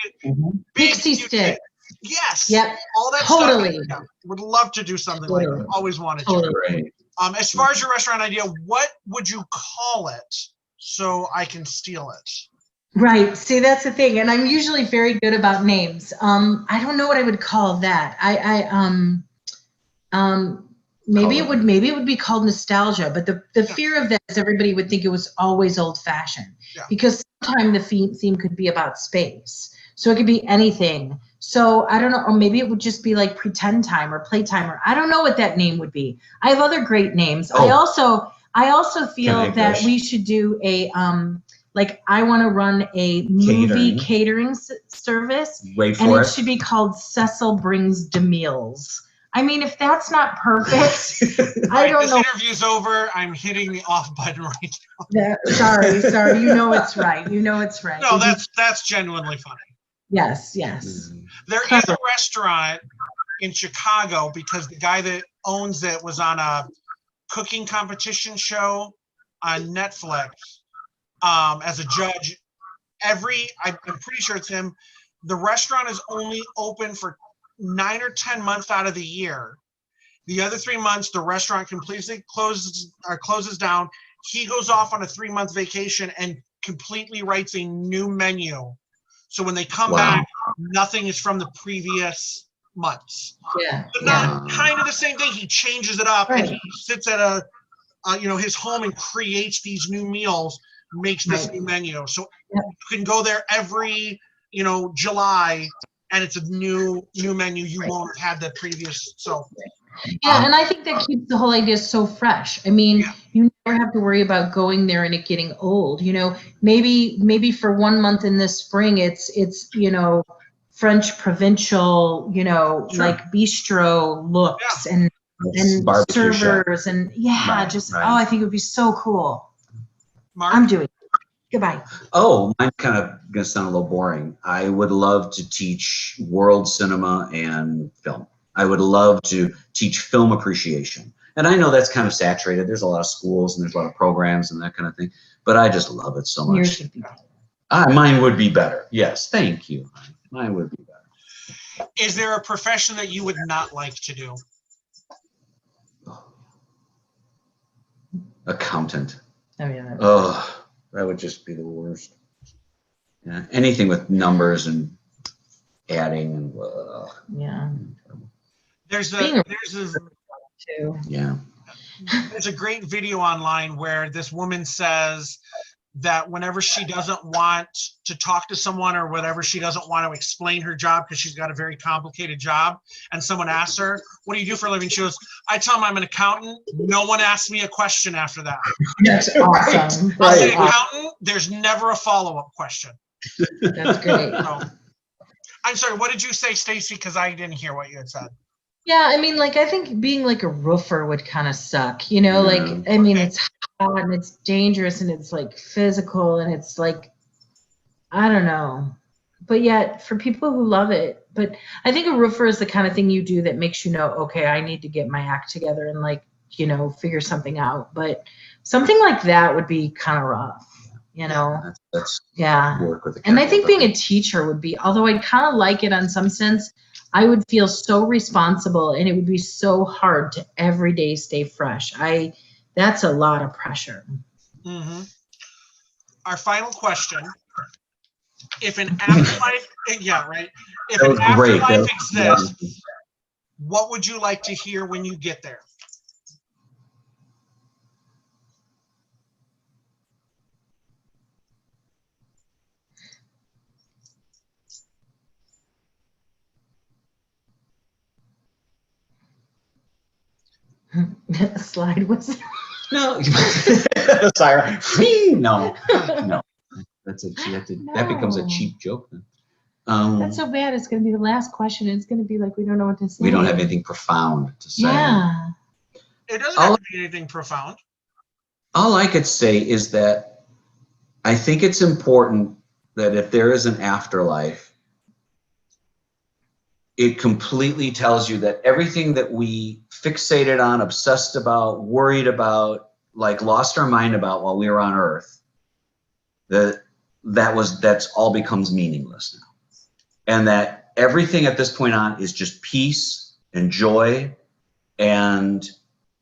Pixie stick. Yes. Yep. All that Totally. stuff. Would love to do something like that. Always wanted to. Great. As far as your restaurant idea, what would you call it so I can steal it? Right. See, that's the thing. And I'm usually very good about names. I don't know what I would call that. Maybe it would be called nostalgia, but the fear of that is everybody would think it was always old fashioned, because sometimes the theme could be about space. So it could be anything. So I don't know, or maybe it would just be like pretend time or playtime, or I don't know what that name would be. I have other great names. I also feel that we should do a I want to run a movie catering service. Wait for and it. It should be called Cecil Brings the Meals. I mean, if that's not perfect, I don't know. This interview's over. I'm hitting the off button right now. Sorry. You know it's right. No, that's genuinely funny. Yes. There is a restaurant in Chicago, because the guy that owns it was on a cooking competition show on Netflix as a judge. I'm pretty sure it's him. The restaurant is only open for 9 or 10 months out of the year. The other 3 months, the restaurant completely closes down. He goes off on a 3-month vacation and completely writes a new menu. So when they come back, nothing is from the previous months. But not kind of the same thing. He changes it up, and he sits at his home and creates these new meals, makes this new menu. So you can go there every, July, and it's a new menu. You won't have had the previous. So. Yeah, and I think that keeps the whole idea so fresh. I mean, you never have to worry about going there and it getting old. Maybe for 1 month in the spring, it's French provincial, like bistro looks and servers shop. And I think it would be so cool. Mark? I'm doing it. Goodbye. Oh, mine's kind of going to sound a little boring. I would love to teach world cinema and film. I would love to teach film appreciation. And I know that's kind of saturated. There's a lot of schools and there's a lot of programs and that kind of thing. But I just love it so much. Yours would be better. Mine would be better. Yes, thank you. Mine would be better. Is there a profession that you would not like to do? Accountant. Oh, yeah. That would just be the worst. Yeah, anything with numbers and adding and There's Being a a there's a too. Yeah. there's a great video online where this woman says that whenever she doesn't want to talk to someone or whatever, she doesn't want to explain her job because she's got a very complicated job, and someone asks her, what do you do for a living? She goes, I tell them I'm an accountant. No one asks me a question after that. That's awesome. As an That's awesome. accountant, there's never a follow-up question. That's great. So, I'm sorry, what did you say, Stacy? Because I didn't hear what you had said. Yeah, I mean, like, I think being like a roofer would kind of suck, you know, Yeah. like, I mean, Okay. it's hot and it's dangerous and it's like physical and it's like, I don't know. But yet, for people who love it, but I think a roofer is the kind of thing you do that makes you know, okay, I need to get my act together and like, you know, figure something out. But something like that would be kind of rough, you know? That's Yeah. work with the And I capital think being a teacher would be, although I kind of like it on some sense, I would feel so responsible and it would be so hard to every day stay fresh. That's a lot of pressure. Mm-hmm. Our final question. If an afterlife, yeah, right. If That an was great. afterlife Yeah. exists, what would you like to hear when you get there? Slide was No. Sorry. No. No. That becomes a No. cheap joke then. That's so bad. It's going to be the last question. It's going to be like we don't know what to say. We don't have anything profound to say. Yeah. It doesn't have to be anything profound. All I could say is that I think it's important that if there is an afterlife, it completely tells you that everything that we fixated on, obsessed about, worried about, like lost our mind about while we were on Earth, that's all becomes meaningless now. And that everything at this point on is just peace and joy, and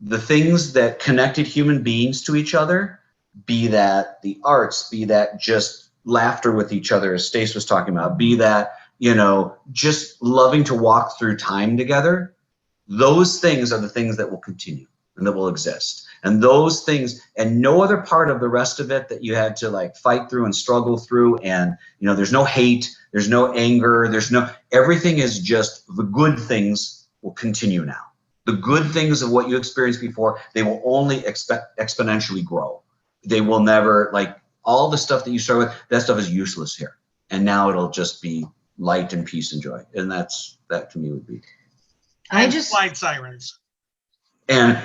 the things that connected human beings to each other, be that the arts, be that just laughter with each other, as Stace was talking about, be that, you know, just loving to walk through time together, those things are the things that will continue and that will exist. And those things, and no other part of the rest of it that you had to like fight through and struggle through, and you know, there's no hate, there's no anger, everything is just the good things will continue now. The good things of what you experienced before, they will only exponentially grow. They will never, like all the stuff that you started with, that stuff is useless here. And now it'll just be light and peace and joy. And that to me would be. I just slide sirens. And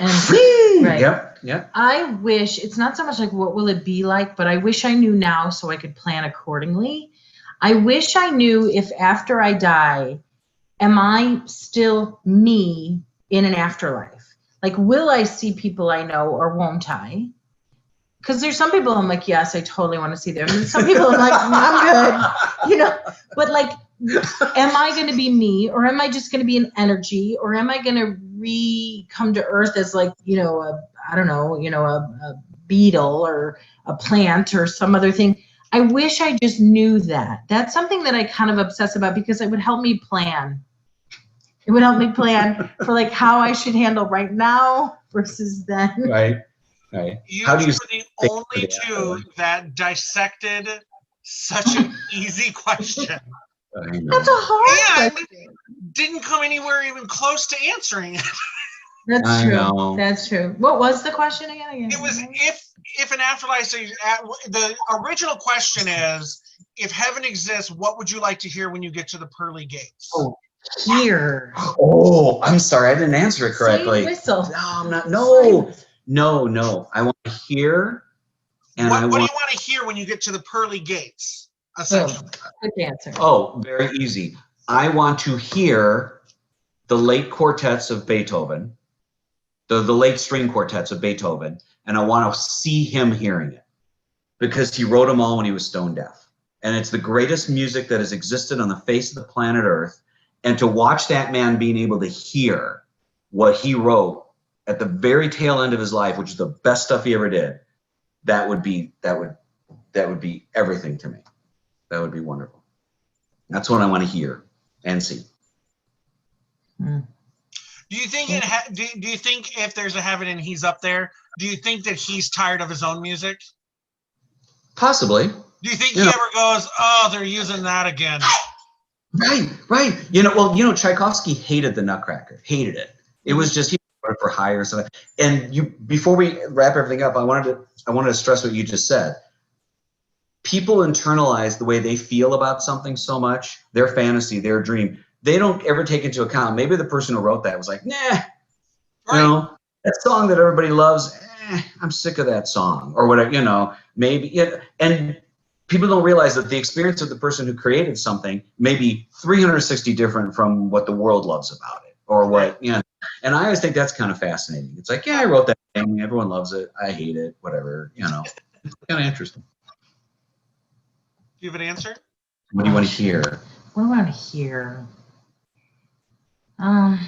right. Yep. I wish it's not so much like what will it be like, but I wish I knew now so I could plan accordingly. I wish I knew if after I die, am I still me in an afterlife? Like, will I see people I know or won't I? Because there's some people I'm like, yes, I totally want to see them. And some people I'm like, I'm good, you know. But like, am I going to be me, or am I just going to be an energy, or am I going to come to Earth as like, you know, a beetle or a plant or some other thing? I wish I just knew that. That's something that I kind of obsess about because it would help me plan. It would help me plan for like how I should handle right now versus then. Right. You How do you were the only two that dissected such an easy question. That's a hard question. Didn't come anywhere even close to answering it. That's true. That's true. What was the question again? It was if an afterlife. The original question is, if heaven exists, what would you like to hear when you get to the pearly gates? Oh, hear. Oh, I'm sorry, I didn't answer it correctly. Whistle. No, I'm not. No. I want to hear. And what do you want to hear when you get to the pearly gates? Essentially. Good answer. Oh, very easy. I want to hear the late quartets of Beethoven, the late string quartets of Beethoven, and I want to see him hearing it because he wrote them all when he was stone deaf. And it's the greatest music that has existed on the face of the planet Earth. And to watch that man being able to hear what he wrote at the very tail end of his life, which is the best stuff he ever did, that would be everything to me. That would be wonderful. That's what I want to hear and see. Do you think do you think if there's a heaven and he's up there, do you think that he's tired of his own music? Possibly. Do you think he ever goes, oh, they're using that again? Right. Tchaikovsky hated the Nutcracker, hated it. It was just, he wrote it for hire or something. And before we wrap everything up, I wanted to stress what you just said. People internalize the way they feel about something so much, their fantasy, their dream. They don't ever take into account, maybe the person who wrote that was like, nah, that song that everybody loves, I'm sick of that song, or whatever, maybe. And people don't realize that the experience of the person who created something may be 360 different from what the world loves about it, or and I always think that's kind of fascinating. It's like, I wrote that thing, everyone loves it, I hate it, whatever, it's kind of interesting. Do you have an answer? What do you want to hear? What do I want to hear? I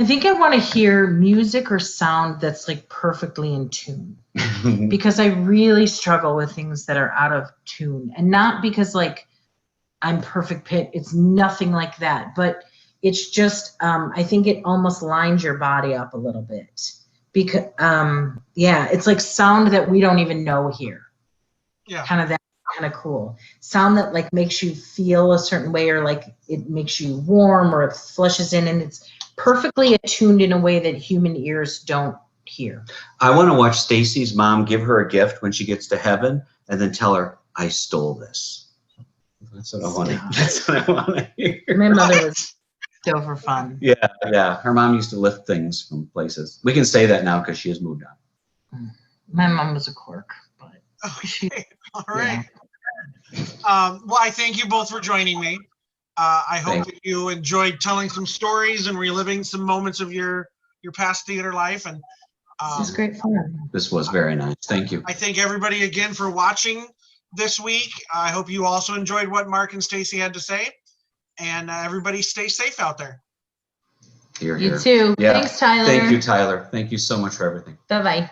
think I want to hear music or sound that's like perfectly in tune, because I really struggle with things that are out of tune, and not because like I'm perfect pitch. It's nothing like that, but it's just, I think it almost lines your body up a little bit, because, it's like sound that we don't even know here. Yeah. Kind of that kind of cool sound that like makes you feel a certain way, or like it makes you warm, or it flushes in, and it's perfectly attuned in a way that human ears don't hear. I want to watch Stacy's mom give her a gift when she gets to heaven, and then tell her, I stole this. That's what I want to. That's what I want to hear. My mother was still for fun. Yeah. Her mom used to lift things from places. We can say that now because she has moved on. My mom was a cork, but okay. All right. Well, I thank you both for joining me. I hope that you enjoyed telling some stories and reliving some moments of your past theater life. And this is great fun. This was very nice. Thank you. I thank everybody again for watching this week. I hope you also enjoyed what Mark and Stacy had to say. And everybody stay safe out there. Here. You too. Yeah. Thanks, Tyler. Thank you, Tyler. Thank you so much for everything. Bye-bye.